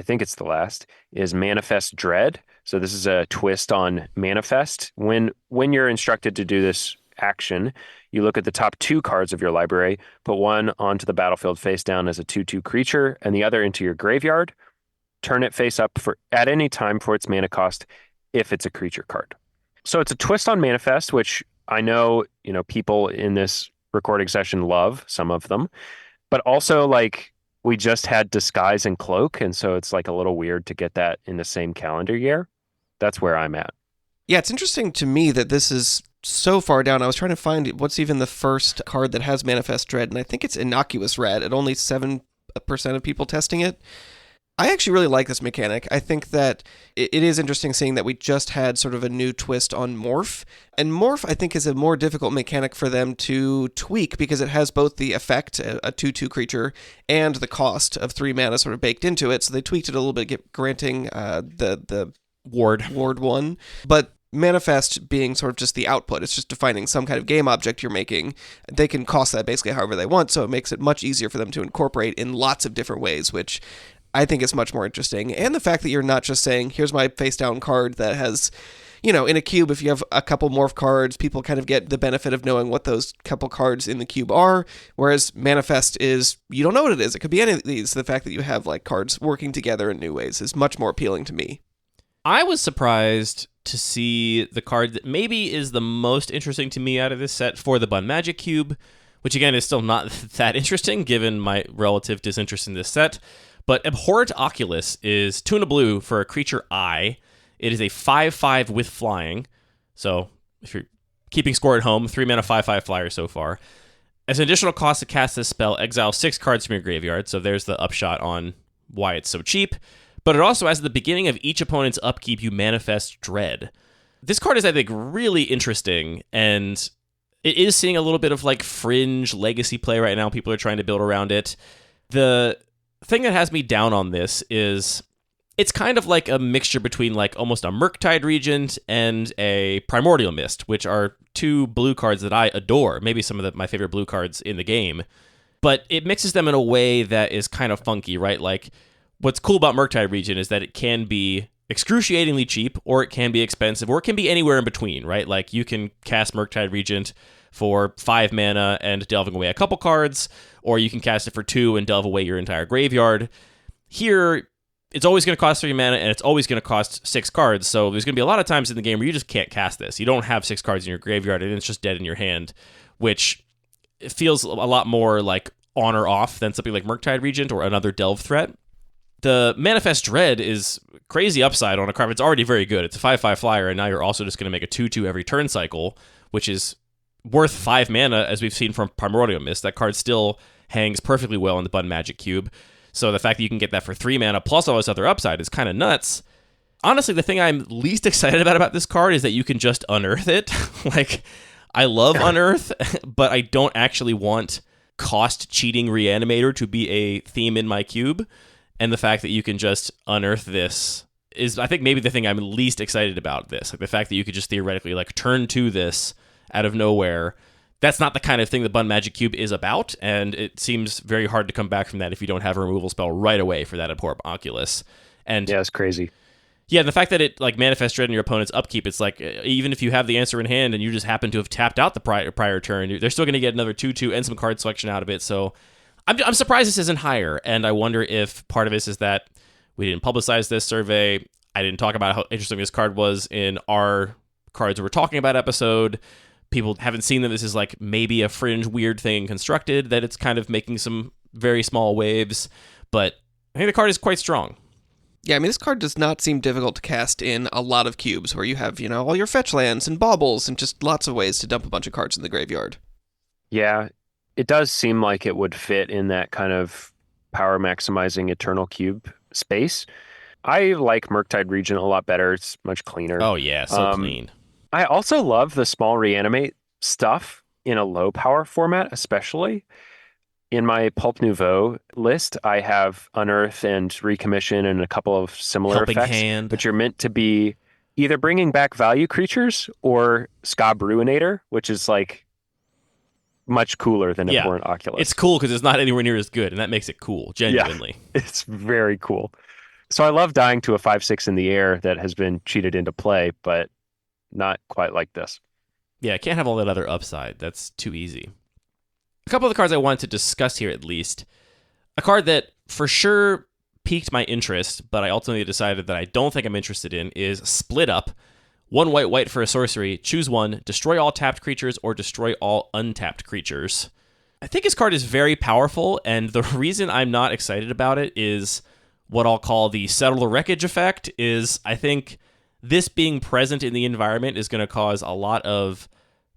I think it's the last, is Manifest Dread. So this is a twist on Manifest. When you're instructed to do this action, you look at the top 2 cards of your library, put one onto the battlefield face down as a 2/2 creature, and the other into your graveyard. Turn it face up at any time for its mana cost if it's a creature card. So it's a twist on Manifest, which I know, people in this recording session love, some of them, but also we just had Disguise and Cloak, and so it's a little weird to get that in the same calendar year. That's where I'm at. Yeah, it's interesting to me that this is so far down. I was trying to find what's even the first card that has Manifest Dread, and I think it's Innocuous Red at only 7% of people testing it. I actually really like this mechanic. I think that it is interesting seeing that we just had sort of a new twist on Morph. And Morph, I think, is a more difficult mechanic for them to tweak because it has both the effect, a 2/2 creature, and the cost of 3 mana sort of baked into it. So they tweaked it a little bit, granting the Ward 1. But Manifest being sort of just the output, it's just defining some kind of game object you're making. They can cost that basically however they want, so it makes it much easier for them to incorporate in lots of different ways, which I think is much more interesting. And the fact that you're not just saying, here's my face down card that has, in a cube, if you have a couple morph cards, people kind of get the benefit of knowing what those couple cards in the cube are. Whereas Manifest is, you don't know what it is. It could be any of these. The fact that you have cards working together in new ways is much more appealing to me. I was surprised to see the card that maybe is the most interesting to me out of this set for the Bun Magic Cube, which again is still not that interesting given my relative disinterest in this set. But Abhorrent Oculus is 2 and a blue for a creature eye. It is a 5/5 with flying. So if you're keeping score at home, 3 mana 5/5 flyer so far. As an additional cost to cast this spell, exile 6 cards from your graveyard. So there's the upshot on why it's so cheap. But it also, as at the beginning of each opponent's upkeep, you manifest Dread. This card is, I think, really interesting, and it is seeing a little bit of fringe legacy play right now. People are trying to build around it. The thing that has me down on this is it's kind of like a mixture between almost a Murktide Regent and a Primordial Mist, which are 2 blue cards that I adore, maybe some of my favorite blue cards in the game. But it mixes them in a way that is kind of funky, right? What's cool about Murktide Regent is that it can be excruciatingly cheap, or it can be expensive, or it can be anywhere in between, right? You can cast Murktide Regent for 5 mana and delving away a couple cards, or you can cast it for 2 and delve away your entire graveyard. Here, it's always going to cost 3 mana, and it's always going to cost 6 cards, so there's going to be a lot of times in the game where you just can't cast this. You don't have 6 cards in your graveyard, and it's just dead in your hand, which feels a lot more on or off than something like Murktide Regent or another delve threat. The Manifest Dread is crazy upside on a card. It's already very good. It's a 5/5 flyer, and now you're also just going to make a 2/2 every turn cycle, which is worth 5 mana, as we've seen from Primordial Mist. That card still hangs perfectly well in the Bun Magic Cube. So the fact that you can get that for 3 mana plus all this other upside is kind of nuts. Honestly, the thing I'm least excited about this card is that you can just unearth it. Like, I love Unearth, but I don't actually want cost cheating Reanimator to be a theme in my cube. And the fact that you can just unearth this is, I think, maybe the thing I'm least excited about this. Like, the fact that you could just theoretically, like, turn to this out of nowhere. That's not the kind of thing the Bun Magic Cube is about, and it seems very hard to come back from that if you don't have a removal spell right away for that Abhorrent Oculus. And yeah, it's crazy. Yeah, the fact that it like Manifest Dread in your opponent's upkeep, it's like even if you have the answer in hand and you just happen to have tapped out the prior turn, they're still going to get another 2/2 and some card selection out of it. So I'm surprised this isn't higher, and I wonder if part of this is that we didn't publicize this survey. I didn't talk about how interesting this card was in our Cards We're Talking About episode. People haven't seen that this is like maybe a fringe weird thing constructed, that it's kind of making some very small waves, but I think the card is quite strong. Yeah, I mean, this card does not seem difficult to cast in a lot of cubes where you have, you know, all your fetch lands and baubles and just lots of ways to dump a bunch of cards in the graveyard. Yeah, it does seem like it would fit in that kind of power maximizing Eternal Cube space. I like Murktide Regent a lot better. It's much cleaner. Oh yeah, so clean. I also love the small reanimate stuff in a low power format, especially. In my Pulp Nouveau list, I have Unearth and Recommission and a couple of similar Helping effects. Hand. But you're meant to be either bringing back value creatures or Scab Ruinator, which is like much cooler than Abhorrent Oculus. It's cool because it's not anywhere near as good, and that makes it cool, genuinely. Yeah, it's very cool. So I love dying to a 5/6 in the air that has been cheated into play, but not quite like this. Yeah, I can't have all that other upside. That's too easy. A couple of the cards I wanted to discuss here, at least. A card that for sure piqued my interest, but I ultimately decided that I don't think I'm interested in, is Split Up. 1 white for a sorcery. Choose one. Destroy all tapped creatures or destroy all untapped creatures. I think his card is very powerful, and the reason I'm not excited about it is what I'll call the Settle the Wreckage effect. Is I think this being present in the environment is going to cause a lot of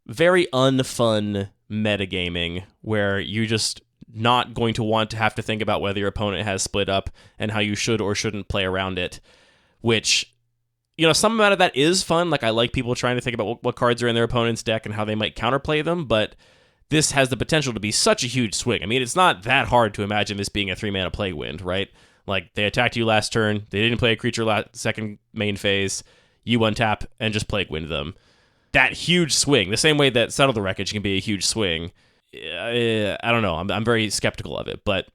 very unfun metagaming where you're just not going to want to have to think about whether your opponent has Split Up and how you should or shouldn't play around it, which, you know, some amount of that is fun. Like, I like people trying to think about what cards are in their opponent's deck and how they might counterplay them, but this has the potential to be such a huge swing. I mean, it's not that hard to imagine this being a 3-mana Plague Wind, right? Like, they attacked you last turn, they didn't play a creature second main phase, you untap and just Plague Wind them. That huge swing, the same way that Settle the Wreckage can be a huge swing, I don't know. I'm very skeptical of it. But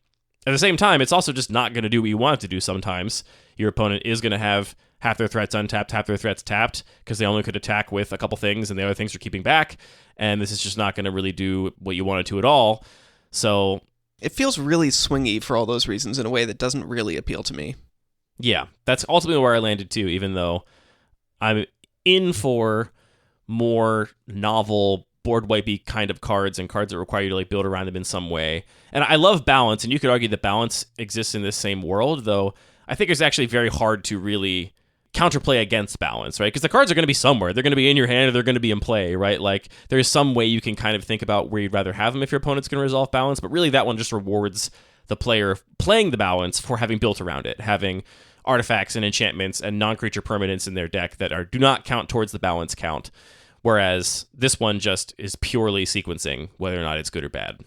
at the same time, it's also just not going to do what you want it to do sometimes. Your opponent is going to have half their threats untapped, half their threats tapped, because they only could attack with a couple things, and the other things are keeping back. And this is just not going to really do what you want it to at all. So it feels really swingy for all those reasons in a way that doesn't really appeal to me. Yeah, that's ultimately where I landed too, even though I'm in for more novel board wipey kind of cards and cards that require you to like build around them in some way. And I love balance, and you could argue that balance exists in this same world, though I think it's actually very hard to really counterplay against balance, right? Because the cards are going to be somewhere. They're going to be in your hand or they're going to be in play, right? Like, there's some way you can kind of think about where you'd rather have them if your opponent's going to resolve balance, but really that one just rewards the player playing the balance for having built around it, having artifacts and enchantments and non-creature permanents in their deck that do not count towards the balance count. Whereas this one just is purely sequencing whether or not it's good or bad.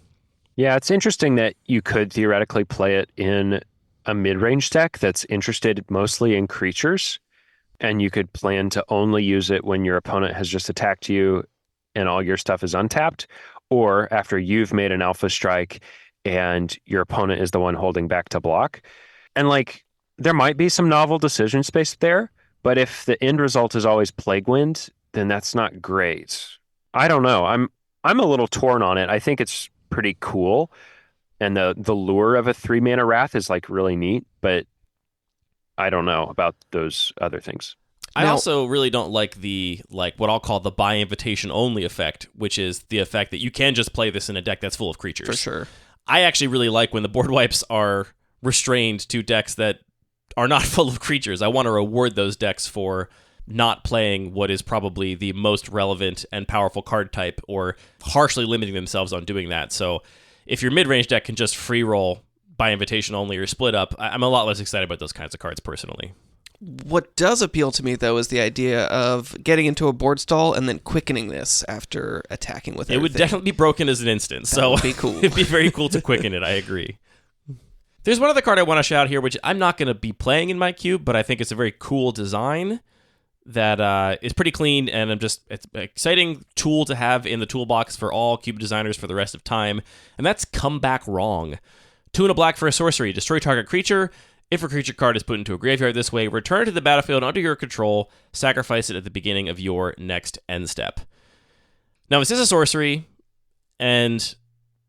Yeah, it's interesting that you could theoretically play it in a mid-range deck that's interested mostly in creatures, and you could plan to only use it when your opponent has just attacked you and all your stuff is untapped, or after you've made an alpha strike and your opponent is the one holding back to block. And like, there might be some novel decision space there, but if the end result is always Plague Wind, then that's not great. I don't know. I'm a little torn on it. I think it's pretty cool, and the lure of a 3-mana Wrath is like really neat, but I don't know about those other things. I also really don't like the what I'll call the by invitation only effect, which is the effect that you can just play this in a deck that's full of creatures. For sure. I actually really like when the board wipes are restrained to decks that are not full of creatures. I want to reward those decks for not playing what is probably the most relevant and powerful card type, or harshly limiting themselves on doing that. So if your mid-range deck can just free roll by invitation only or split up, I'm a lot less excited about those kinds of cards personally. What does appeal to me, though, is the idea of getting into a board stall and then quickening this after attacking with it. It would definitely be broken as an instant, so would be cool. It'd be very cool to quicken it, I agree. There's one other card I want to shout out here, which I'm not going to be playing in my cube, but I think it's a very cool design that is pretty clean, and it's an exciting tool to have in the toolbox for all cube designers for the rest of time, and that's Come Back Wrong. 2 and a black for a sorcery. Destroy target creature. If a creature card is put into a graveyard this way, return it to the battlefield under your control, sacrifice it at the beginning of your next end step. Now, this is a sorcery, and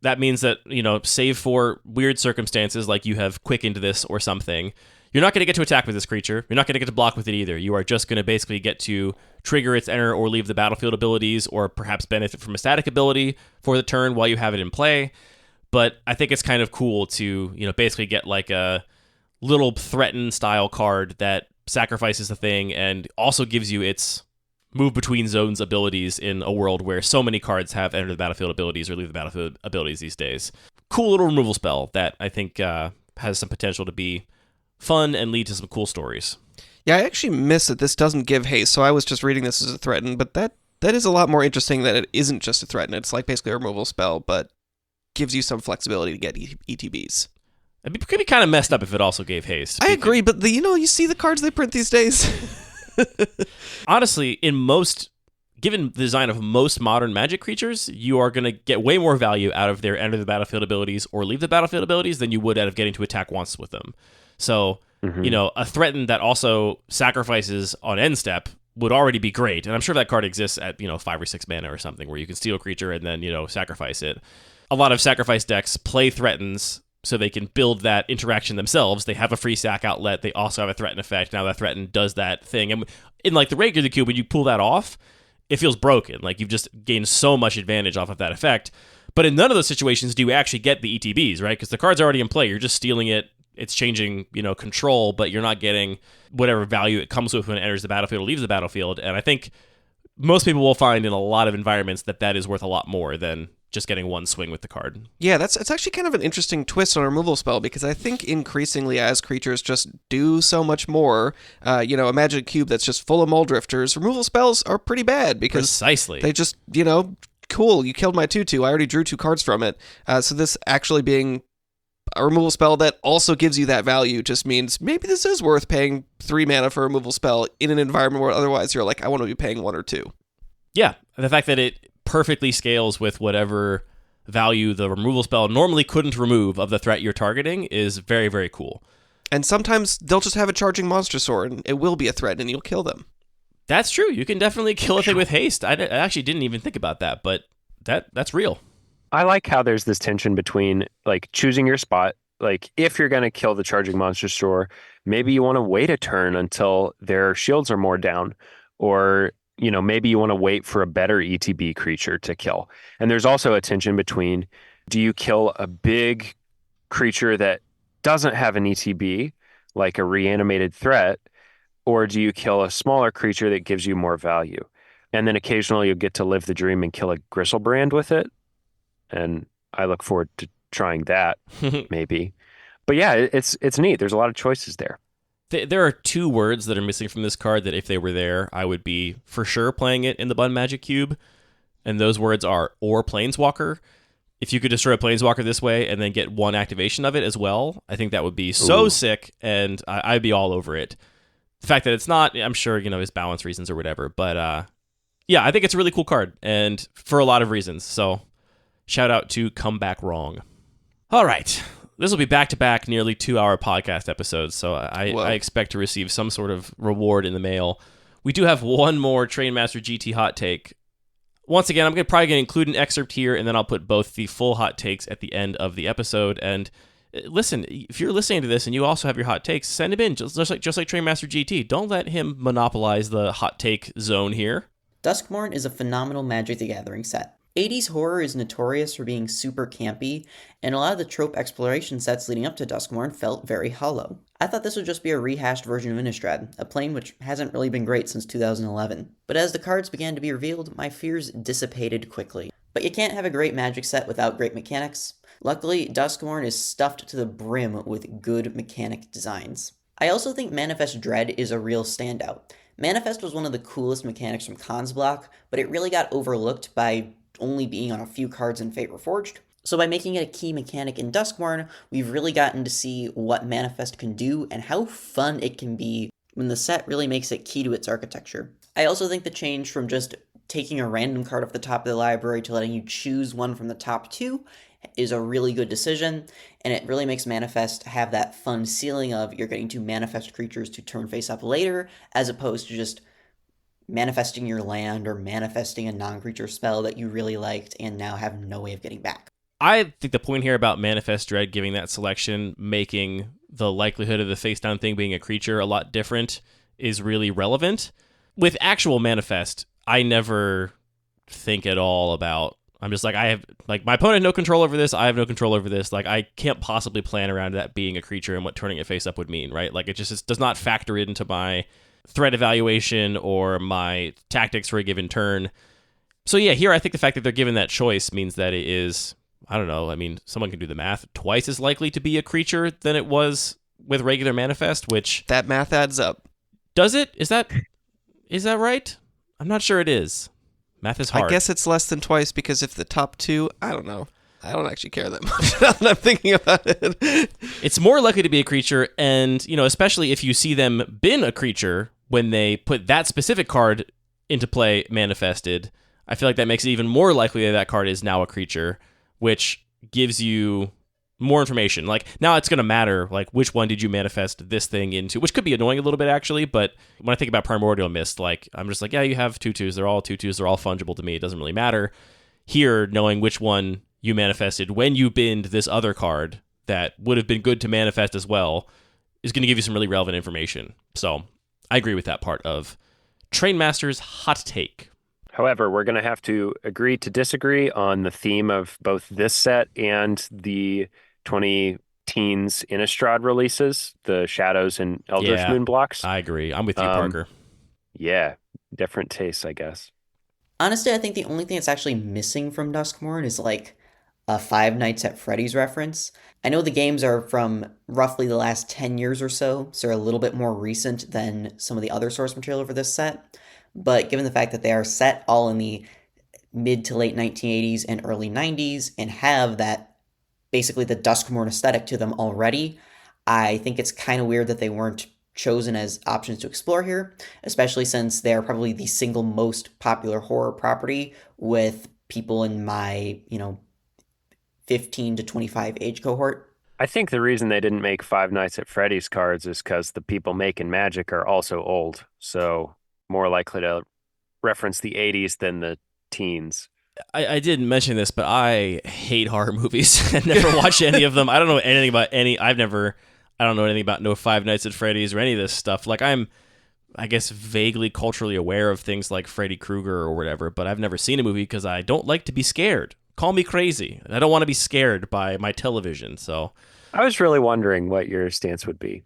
that means that, save for weird circumstances like you have quickened this or something, you're not going to get to attack with this creature. You're not going to get to block with it either. You are just going to basically get to trigger its enter or leave the battlefield abilities, or perhaps benefit from a static ability for the turn while you have it in play. But I think it's kind of cool to, basically get like a little threaten style card that sacrifices the thing and also gives you its move between zones abilities in a world where so many cards have enter the battlefield abilities or leave the battlefield abilities these days. Cool little removal spell that I think has some potential to be fun and lead to some cool stories. Yeah, I actually miss that this doesn't give haste, so I was just reading this as a threaten, but that is a lot more interesting that it isn't just a threaten. It's like basically a removal spell, but gives you some flexibility to get ETBs. It could be kind of messed up if it also gave haste. I agree, but you see the cards they print these days. Honestly, given the design of most modern Magic creatures, you are going to get way more value out of their enter the battlefield abilities or leave the battlefield abilities than you would out of getting to attack once with them. So, a threaten that also sacrifices on end step would already be great. And I'm sure that card exists at, 5 or 6 mana or something where you can steal a creature and then, sacrifice it. A lot of sacrifice decks play threatens so they can build that interaction themselves. They have a free sack outlet. They also have a threaten effect. Now that threaten does that thing. And in like the regular cube, when you pull that off, it feels broken. Like you've just gained so much advantage off of that effect. But in none of those situations do you actually get the ETBs, right? Because the card's already in play. You're just stealing it. It's changing, control, but you're not getting whatever value it comes with when it enters the battlefield or leaves the battlefield. And I think most people will find in a lot of environments that is worth a lot more than just getting one swing with the card. Yeah, it's actually kind of an interesting twist on a removal spell, because I think increasingly as creatures just do so much more, imagine a cube that's just full of Mole Drifters. Removal spells are pretty bad because Precisely. They just, cool, you killed my 2/2, I already drew 2 cards from it. So this actually being a removal spell that also gives you that value just means maybe this is worth paying 3 mana for a removal spell in an environment where otherwise you're like, I want to be paying 1 or 2. Yeah, the fact that it perfectly scales with whatever value the removal spell normally couldn't remove of the threat you're targeting is very, very cool. And sometimes they'll just have a charging monster sword, and it will be a threat, and you'll kill them. That's true. You can definitely kill a thing with haste. I actually didn't even think about that, but that's real. I like how there's this tension between like choosing your spot. Like if you're going to kill the charging monster sword, maybe you want to wait a turn until their shields are more down, or maybe you want to wait for a better ETB creature to kill. And there's also a tension between, do you kill a big creature that doesn't have an ETB, like a reanimated threat, or do you kill a smaller creature that gives you more value? And then occasionally you'll get to live the dream and kill a Gristlebrand with it. And I look forward to trying that, maybe. But yeah, it's neat. There's a lot of choices there. There are 2 words that are missing from this card that if they were there, I would be for sure playing it in the Bun Magic Cube. And those words are or Planeswalker. If you could destroy a Planeswalker this way and then get 1 activation of it as well, I think that would be so sick, and I'd be all over it. The fact that it's not, I'm sure, there's balance reasons or whatever. But yeah, I think it's a really cool card, and for a lot of reasons. So shout out to Come Back Wrong. All right. This will be back-to-back nearly 2-hour podcast episodes, so I expect to receive some sort of reward in the mail. We do have one more Trainmaster GT hot take. Once again, I'm probably going to include an excerpt here, and then I'll put both the full hot takes at the end of the episode. And listen, if you're listening to this and you also have your hot takes, send them in, just like Trainmaster GT. Don't let him monopolize the hot take zone here. Duskmourn is a phenomenal Magic the Gathering set. 80s horror is notorious for being super campy, and a lot of the trope exploration sets leading up to Duskmourn felt very hollow. I thought this would just be a rehashed version of Innistrad, a plane which hasn't really been great since 2011. But as the cards began to be revealed, my fears dissipated quickly. But you can't have a great Magic set without great mechanics. Luckily, Duskmourn is stuffed to the brim with good mechanic designs. I also think Manifest Dread is a real standout. Manifest was one of the coolest mechanics from Khan's block, but it really got overlooked by only being on a few cards in Fate Reforged. So by making it a key mechanic in Duskmourn, we've really gotten to see what Manifest can do and how fun it can be when the set really makes it key to its architecture. I also think the change from just taking a random card off the top of the library to letting you choose one from the top 2 is a really good decision, and it really makes Manifest have that fun ceiling of you're getting to manifest creatures to turn face up later, as opposed to just manifesting your land or manifesting a non-creature spell that you really liked and now have no way of getting back. I think the point here about Manifest Dread giving that selection, making the likelihood of the face-down thing being a creature a lot different, is really relevant. With actual Manifest, I never think at all about, I'm just like, I have, like, my opponent has no control over this, I have no control over this, like, I can't possibly plan around that being a creature and what turning it face up would mean, right? Like, it does not factor into my threat evaluation or my tactics for a given turn. So yeah, here I think the fact that they're given that choice means that it is, I don't know, I mean, someone can do the math, twice as likely to be a creature than it was with regular Manifest, which... That math adds up. Does it? Is that right? I'm not sure it is. Math is hard. I guess it's less than twice because if the top 2, I don't know. I don't actually care that much now that I'm thinking about it. It's more likely to be a creature, and, you know, especially if you see them bin a creature when they put that specific card into play manifested, I feel like that makes it even more likely that that card is now a creature, which gives you more information. Like, now it's going to matter, like, which one did you manifest this thing into, which could be annoying a little bit, actually, but when I think about Primordial Mist, like, I'm just like, yeah, you have 2/2s, they're all 2/2s, they're all fungible to me, it doesn't really matter. Here, knowing which one you manifested when you binned this other card that would have been good to manifest as well is going to give you some really relevant information. So I agree with that part of Trainmaster's hot take. However, we're going to have to agree to disagree on the theme of both this set and the 20-teens Innistrad releases, the Shadows and Eldritch Moon blocks. I agree. I'm with you, Parker. Yeah, different tastes, I guess. Honestly, I think the only thing that's actually missing from Duskmourn is like a Five Nights at Freddy's reference. I know the games are from roughly the last 10 years or so they're a little bit more recent than some of the other source material for this set. But given the fact that they are set all in the mid to late 1980s and early 90s and have that, basically the Duskmourn aesthetic to them already, I think it's kind of weird that they weren't chosen as options to explore here, especially since they are probably the single most popular horror property with people in my, 15 to 25 age cohort. I think the reason they didn't make Five Nights at Freddy's cards is because the people making Magic are also old, so more likely to reference the 80s than the teens. I didn't mention this, but I hate horror movies. I never watched any of them. I don't know anything about any. I don't know anything about no Five Nights at Freddy's or any of this stuff. Like, I'm, I guess, vaguely culturally aware of things like Freddy Krueger or whatever, but I've never seen a movie because I don't like to be scared. Call me crazy. I don't want to be scared by my television, so. I was really wondering what your stance would be.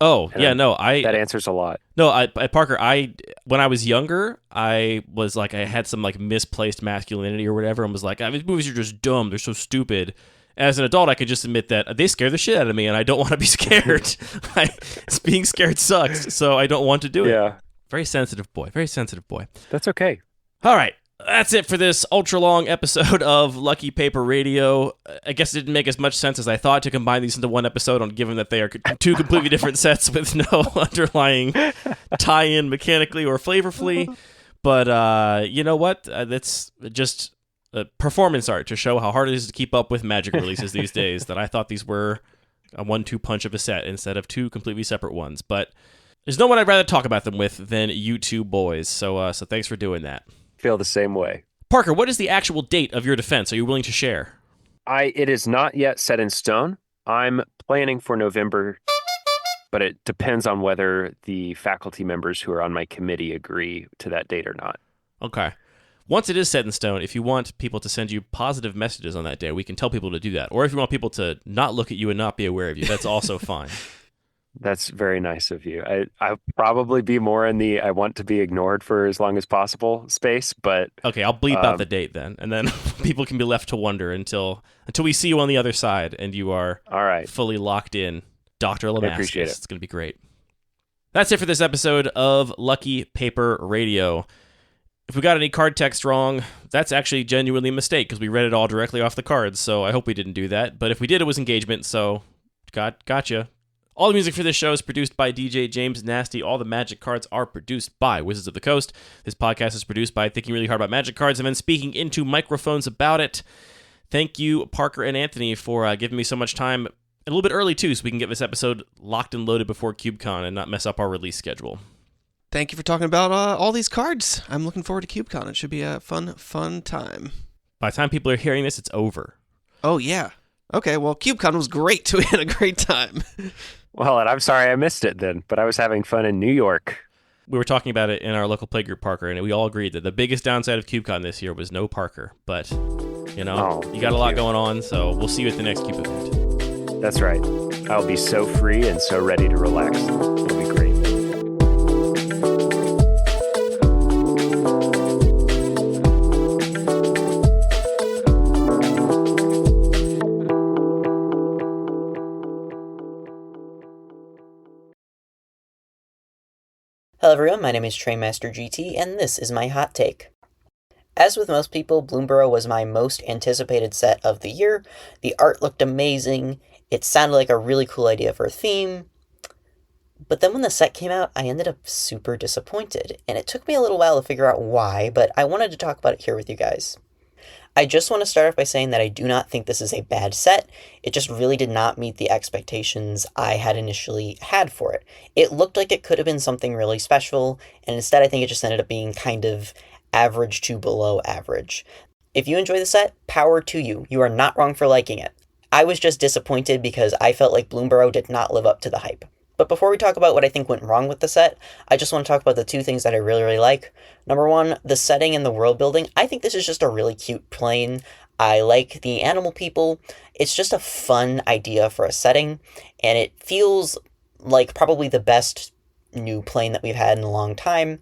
Oh, And yeah, no, that answers a lot. No, Parker, when I was younger, I was like, I had some like misplaced masculinity or whatever, and was like, these movies are just dumb, they're so stupid. As an adult, I could just admit that they scare the shit out of me, and I don't want to be scared. Being scared sucks, so I don't want to do it. Yeah. Very sensitive boy, very sensitive boy. That's okay. All right. That's it for this ultra-long episode of Lucky Paper Radio. I guess it didn't make as much sense as I thought to combine these into one episode, given that they are two completely different sets with no underlying tie-in mechanically or flavorfully. But you know what? That's just performance art to show how hard it is to keep up with Magic releases these days, that I thought these were a 1-2 punch of a set instead of two completely separate ones. But there's no one I'd rather talk about them with than you two boys, so thanks for doing that. Feel the same way. Parker, what is the actual date of your defense? Are you willing to share? It is not yet set in stone. I'm planning for November, but it depends on whether the faculty members who are on my committee agree to that date or not. Okay. Once it is set in stone, if you want people to send you positive messages on that day, we can tell people to do that. Or if you want people to not look at you and not be aware of you, that's also fine. That's very nice of you. I'll probably be more in the I want to be ignored for as long as possible space, but... Okay, I'll bleep out the date then, and then people can be left to wonder until we see you on the other side and you are all right, fully locked in. Dr. Lamascus. I appreciate it. It's going to be great. That's it for this episode of Lucky Paper Radio. If we got any card text wrong, that's actually genuinely a mistake because we read it all directly off the cards, so I hope we didn't do that. But if we did, it was engagement, so gotcha. All the music for this show is produced by DJ James Nasty. All the Magic cards are produced by Wizards of the Coast. This podcast is produced by Thinking Really Hard About Magic Cards and then speaking into microphones about it. Thank you, Parker and Anthony, for giving me so much time a little bit early, too, so we can get this episode locked and loaded before CubeCon and not mess up our release schedule. Thank you for talking about all these cards. I'm looking forward to CubeCon. It should be a fun time. By the time people are hearing this, it's over. Oh, yeah. Okay, well, CubeCon was great, too. We had a great time. Well, and I'm sorry I missed it then, but I was having fun in New York. We were talking about it in our local play group, Parker, and we all agreed that the biggest downside of CubeCon this year was no Parker. But, you got a lot going on, so we'll see you at the next Cube event. That's right. I'll be so free and so ready to relax. It'll be great. Hello everyone, my name is Trainmaster GT, and this is my hot take. As with most people, Bloomburrow was my most anticipated set of the year. The art looked amazing, it sounded like a really cool idea for a theme, but then when the set came out, I ended up super disappointed, and it took me a little while to figure out why, but I wanted to talk about it here with you guys. I just want to start off by saying that I do not think this is a bad set. It just really did not meet the expectations I had initially had for it. It looked like it could have been something really special, and instead I think it just ended up being kind of average to below average. If you enjoy the set, power to you. You are not wrong for liking it. I was just disappointed because I felt like Bloomburrow did not live up to the hype. But before we talk about what I think went wrong with the set, I just want to talk about the two things that I really like. Number one, the setting and the world building. I think this is just a really cute plane. I like the animal people. It's just a fun idea for a setting, and it feels like probably the best new plane that we've had in a long time.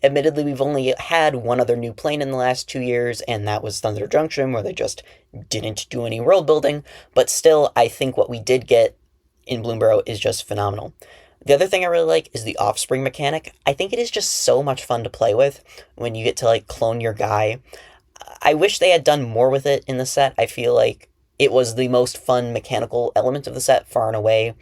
Admittedly, we've only had one other new plane in the last 2 years, and that was Thunder Junction, where they just didn't do any world building. But still, I think what we did get in Bloomburrow is just phenomenal. The other thing I really like is the offspring mechanic. I think it is just so much fun to play with when you get to clone your guy. I wish they had done more with it in the set. I feel like it was the most fun mechanical element of the set far and away,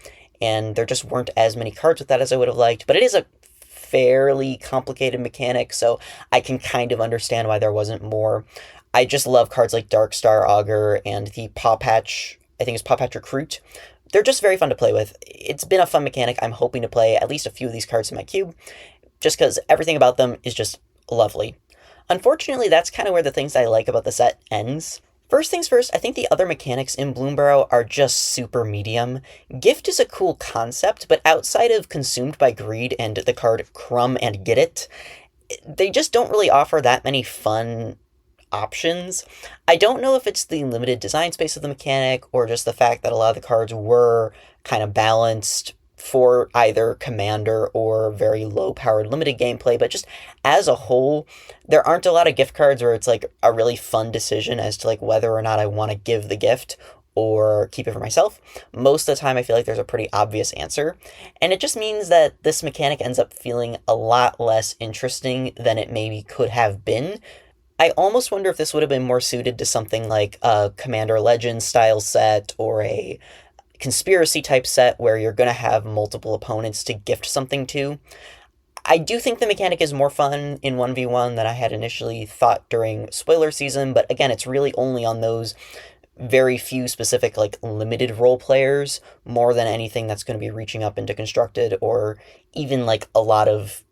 and there just weren't as many cards with that as I would have liked, but it is a fairly complicated mechanic, so I can kind of understand why there wasn't more. I just love cards like Darkstar Augur and the Paw Patch, I think it's Paw Patch Recruit. They're just very fun to play with. It's been a fun mechanic. I'm hoping to play at least a few of these cards in my cube, just because everything about them is just lovely. Unfortunately, that's kind of where the things I like about the set ends. First things first, I think the other mechanics in Bloomburrow are just super medium. Gift is a cool concept, but outside of Consumed by Greed and the card Crumb and Get It, they just don't really offer that many fun options. I don't know if it's the limited design space of the mechanic or just the fact that a lot of the cards were kind of balanced for either commander or very low powered limited gameplay, but just as a whole, there aren't a lot of gift cards where it's a really fun decision as to whether or not I want to give the gift or keep it for myself. Most of the time I feel like there's a pretty obvious answer, and it just means that this mechanic ends up feeling a lot less interesting than it maybe could have been. I almost wonder if this would have been more suited to something like a Commander Legends style set or a conspiracy type set where you're going to have multiple opponents to gift something to. I do think the mechanic is more fun in 1v1 than I had initially thought during spoiler season, but again, it's really only on those very few specific limited role players more than anything that's going to be reaching up into constructed or even a lot of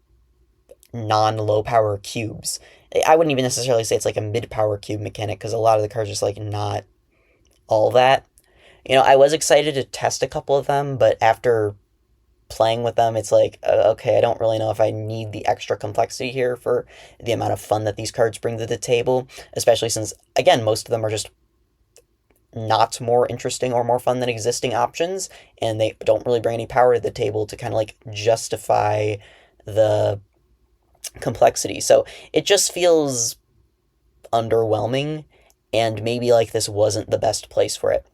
non-low power cubes. I wouldn't even necessarily say it's a mid-power cube mechanic because a lot of the cards are just not all that. I was excited to test a couple of them, but after playing with them, it's like, okay, I don't really know if I need the extra complexity here for the amount of fun that these cards bring to the table, especially since, again, most of them are just not more interesting or more fun than existing options, and they don't really bring any power to the table to kind of like justify the complexity. So it just feels underwhelming, and maybe like this wasn't the best place for it.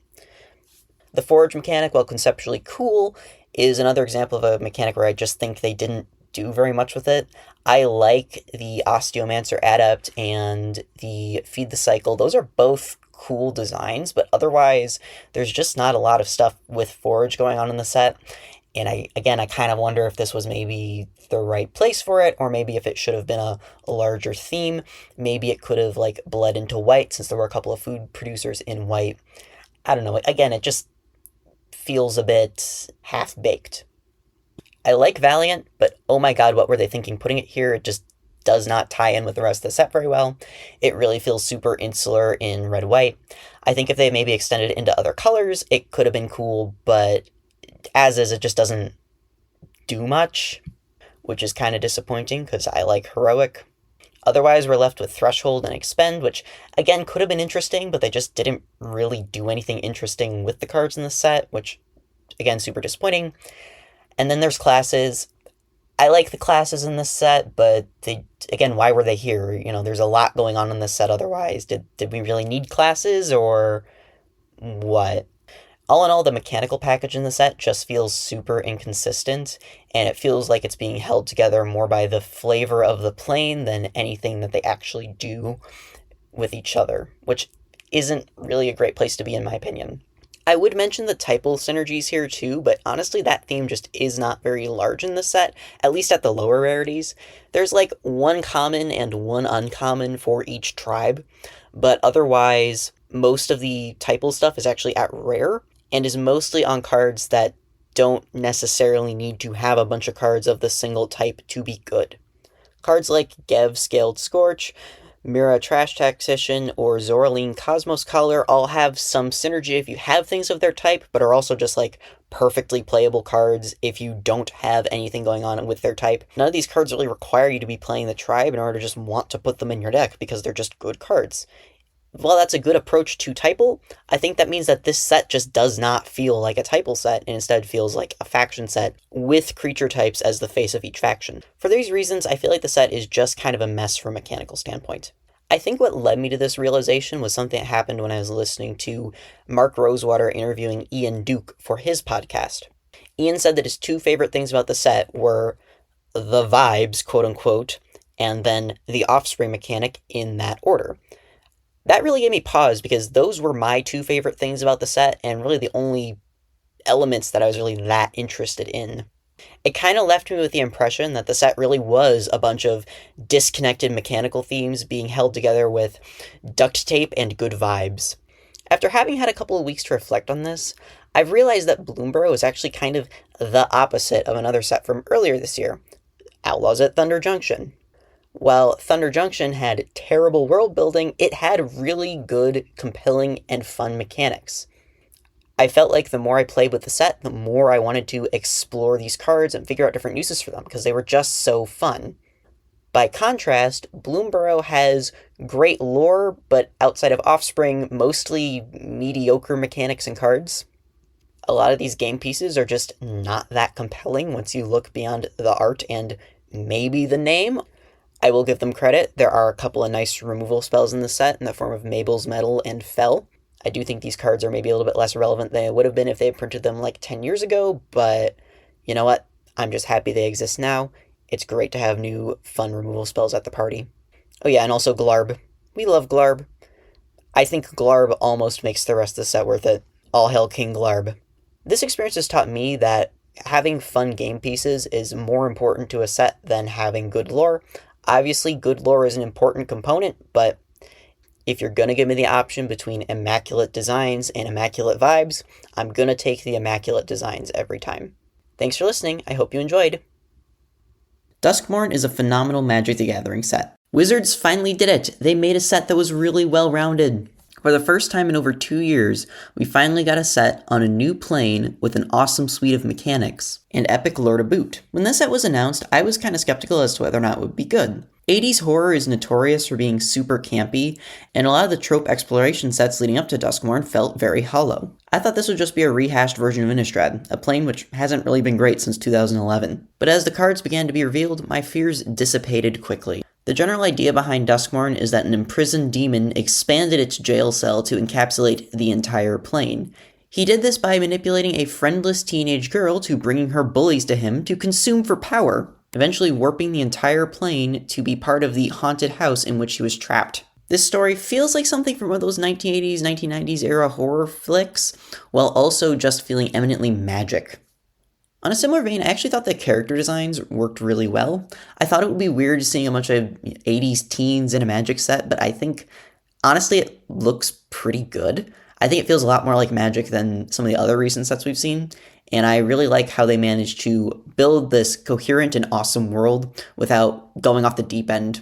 The forge mechanic, while conceptually cool, is another example of a mechanic where I just think they didn't do very much with it. I like the Osteomancer Adept and the Feed the Cycle. Those are both cool designs, but otherwise there's just not a lot of stuff with forge going on in the set. And I kind of wonder if this was maybe the right place for it, or maybe if it should have been a larger theme. Maybe it could have like bled into white, since there were a couple of food producers in white. I don't know. Again, it just feels a bit half-baked. I like Valiant, but oh my god, what were they thinking putting it here? It just does not tie in with the rest of the set very well. It really feels super insular in red-white. I think if they maybe extended it into other colors, it could have been cool, but as is, it just doesn't do much, which is kind of disappointing because I like Heroic. Otherwise, we're left with Threshold and Expend, which, again, could have been interesting, but they just didn't really do anything interesting with the cards in the set, which, again, super disappointing. And then there's classes. I like the classes in this set, but why were they here? You know, there's a lot going on in this set otherwise. Did we really need classes, or what? All in all, the mechanical package in the set just feels super inconsistent, and it feels like it's being held together more by the flavor of the plane than anything that they actually do with each other, which isn't really a great place to be, in my opinion. I would mention the typal synergies here too, but honestly that theme just is not very large in the set, at least at the lower rarities. There's like one common and one uncommon for each tribe, but otherwise most of the typal stuff is actually at rare, and is mostly on cards that don't necessarily need to have a bunch of cards of the single type to be good. Cards like Gev Scaled Scorch, Mira Trash Tactician, or Zoraline Cosmos Collar all have some synergy if you have things of their type, but are also just like perfectly playable cards if you don't have anything going on with their type. None of these cards really require you to be playing the tribe in order to just want to put them in your deck, because they're just good cards. While that's a good approach to typal, I think that means that this set just does not feel like a typal set, and instead feels like a faction set with creature types as the face of each faction. For these reasons, I feel like the set is just kind of a mess from a mechanical standpoint. I think what led me to this realization was something that happened when I was listening to Mark Rosewater interviewing Ian Duke for his podcast. Ian said that his two favorite things about the set were the vibes, quote-unquote, and then the offspring mechanic in that order. That really gave me pause, because those were my two favorite things about the set, and really the only elements that I was really that interested in. It kind of left me with the impression that the set really was a bunch of disconnected mechanical themes being held together with duct tape and good vibes. After having had a couple of weeks to reflect on this, I've realized that Bloomburrow is actually kind of the opposite of another set from earlier this year, Outlaws at Thunder Junction. While Thunder Junction had terrible world building, it had really good, compelling, and fun mechanics. I felt like the more I played with the set, the more I wanted to explore these cards and figure out different uses for them, because they were just so fun. By contrast, Bloomburrow has great lore, but outside of Offspring, mostly mediocre mechanics and cards. A lot of these game pieces are just not that compelling once you look beyond the art and maybe the name. I will give them credit. There are a couple of nice removal spells in the set in the form of Mabel's Medal and Fell. I do think these cards are maybe a little bit less relevant than they would have been if they had printed them like 10 years ago, but you know what? I'm just happy they exist now. It's great to have new, fun removal spells at the party. Oh yeah, and also Glarb. We love Glarb. I think Glarb almost makes the rest of the set worth it. All hail King Glarb. This experience has taught me that having fun game pieces is more important to a set than having good lore. Obviously, good lore is an important component, but if you're going to give me the option between immaculate designs and immaculate vibes, I'm going to take the immaculate designs every time. Thanks for listening. I hope you enjoyed. Duskmourn is a phenomenal Magic the Gathering set. Wizards finally did it. They made a set that was really well-rounded. For the first time in over 2 years, we finally got a set on a new plane with an awesome suite of mechanics, and epic lore to boot. When this set was announced, I was kind of skeptical as to whether or not it would be good. 80s horror is notorious for being super campy, and a lot of the trope exploration sets leading up to Duskmourn felt very hollow. I thought this would just be a rehashed version of Innistrad, a plane which hasn't really been great since 2011. But as the cards began to be revealed, my fears dissipated quickly. The general idea behind Duskmourn is that an imprisoned demon expanded its jail cell to encapsulate the entire plane. He did this by manipulating a friendless teenage girl to bringing her bullies to him to consume for power, eventually warping the entire plane to be part of the haunted house in which he was trapped. This story feels like something from one of those 1980s, 1990s era horror flicks, while also just feeling eminently magic. On a similar vein, I actually thought the character designs worked really well. I thought it would be weird seeing a bunch of 80s teens in a magic set, but I think, honestly, it looks pretty good. I think it feels a lot more like magic than some of the other recent sets we've seen, and I really like how they managed to build this coherent and awesome world without going off the deep end.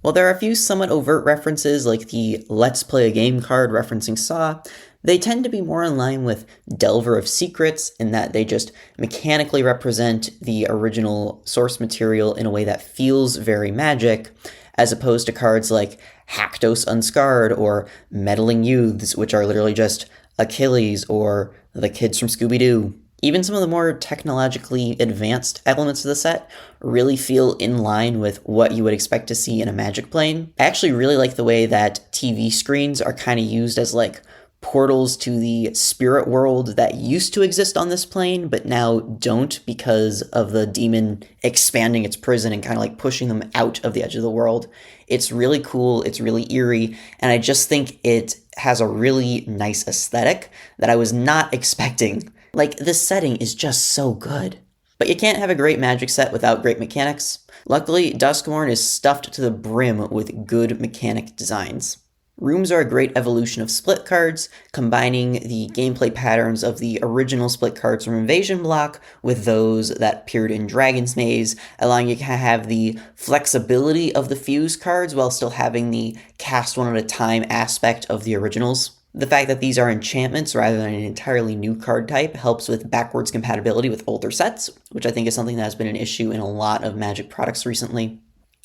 While there are a few somewhat overt references, like the Let's Play a Game card referencing Saw, they tend to be more in line with Delver of Secrets in that they just mechanically represent the original source material in a way that feels very magic, as opposed to cards like Haktos Unscarred or Meddling Youths, which are literally just Achilles or the kids from Scooby-Doo. Even some of the more technologically advanced elements of the set really feel in line with what you would expect to see in a Magic plane. I actually really like the way that TV screens are kind of used as like portals to the spirit world that used to exist on this plane, but now don't because of the demon expanding its prison and kind of like pushing them out of the edge of the world. It's really cool, it's really eerie, and I just think it has a really nice aesthetic that I was not expecting. Like, this setting is just so good. But you can't have a great Magic set without great mechanics. Luckily, Duskmourn is stuffed to the brim with good mechanic designs. Rooms are a great evolution of split cards, combining the gameplay patterns of the original split cards from Invasion Block with those that appeared in Dragon's Maze, allowing you to have the flexibility of the fuse cards while still having the cast one at a time aspect of the originals. The fact that these are enchantments rather than an entirely new card type helps with backwards compatibility with older sets, which I think is something that has been an issue in a lot of Magic products recently.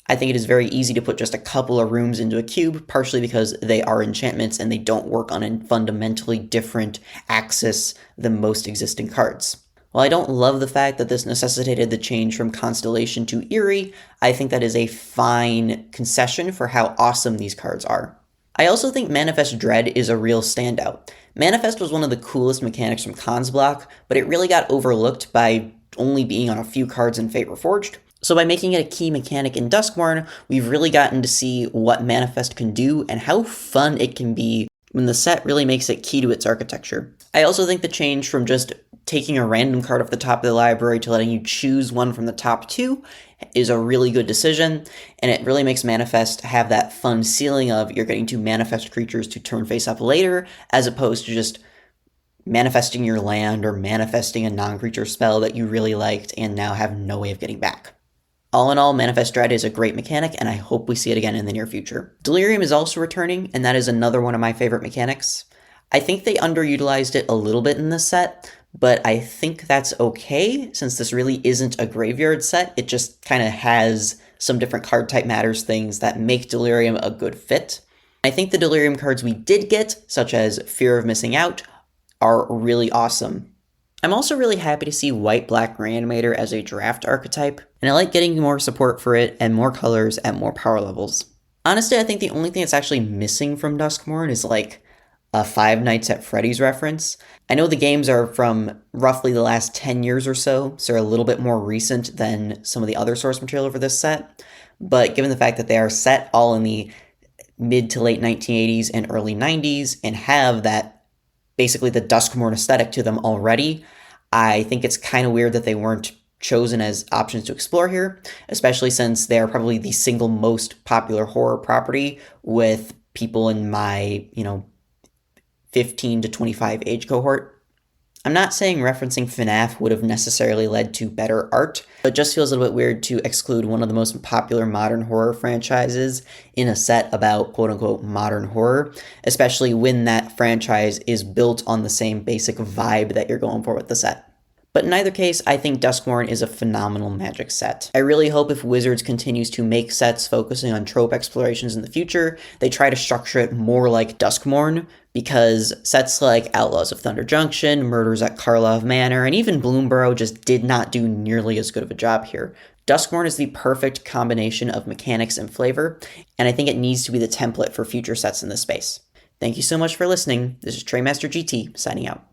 I think it is very easy to put just a couple of rooms into a cube, partially because they are enchantments and they don't work on a fundamentally different axis than most existing cards. While I don't love the fact that this necessitated the change from Constellation to Eerie, I think that is a fine concession for how awesome these cards are. I also think Manifest Dread is a real standout. Manifest was one of the coolest mechanics from Khans Block, but it really got overlooked by only being on a few cards in Fate Reforged. So by making it a key mechanic in Duskmourn, we've really gotten to see what Manifest can do and how fun it can be when the set really makes it key to its architecture. I also think the change from just taking a random card off the top of the library to letting you choose one from the top two is a really good decision, and it really makes Manifest have that fun ceiling of you're getting to manifest creatures to turn face up later, as opposed to just manifesting your land or manifesting a non-creature spell that you really liked and now have no way of getting back. All in all, Manifest Dread is a great mechanic, and I hope we see it again in the near future. Delirium is also returning, and that is another one of my favorite mechanics. I think they underutilized it a little bit in this set, but I think that's okay, since this really isn't a graveyard set. It just kind of has some different card type matters things that make Delirium a good fit. I think the Delirium cards we did get, such as Fear of Missing Out, are really awesome. I'm also really happy to see White-Black Reanimator as a draft archetype, and I like getting more support for it and more colors at more power levels. Honestly, I think the only thing that's actually missing from Duskmourn is like a Five Nights at Freddy's reference. I know the games are from roughly the last 10 years or so they're a little bit more recent than some of the other source material for this set, but given the fact that they are set all in the mid to late 1980s and early 90s and have that basically the Duskmourn aesthetic to them already, I think it's kind of weird that they weren't chosen as options to explore here, especially since they're probably the single most popular horror property with people in my, 15 to 25 age cohort. I'm not saying referencing FNAF would have necessarily led to better art, but it just feels a little bit weird to exclude one of the most popular modern horror franchises in a set about quote-unquote modern horror, especially when that franchise is built on the same basic vibe that you're going for with the set. But in either case, I think Duskmourn is a phenomenal Magic set. I really hope if Wizards continues to make sets focusing on trope explorations in the future, they try to structure it more like Duskmourn, because sets like Outlaws of Thunder Junction, Murders at Karlov Manor, and even Bloomburrow just did not do nearly as good of a job here. Duskmourn is the perfect combination of mechanics and flavor, and I think it needs to be the template for future sets in this space. Thank you so much for listening. This is Traymaster GT, signing out.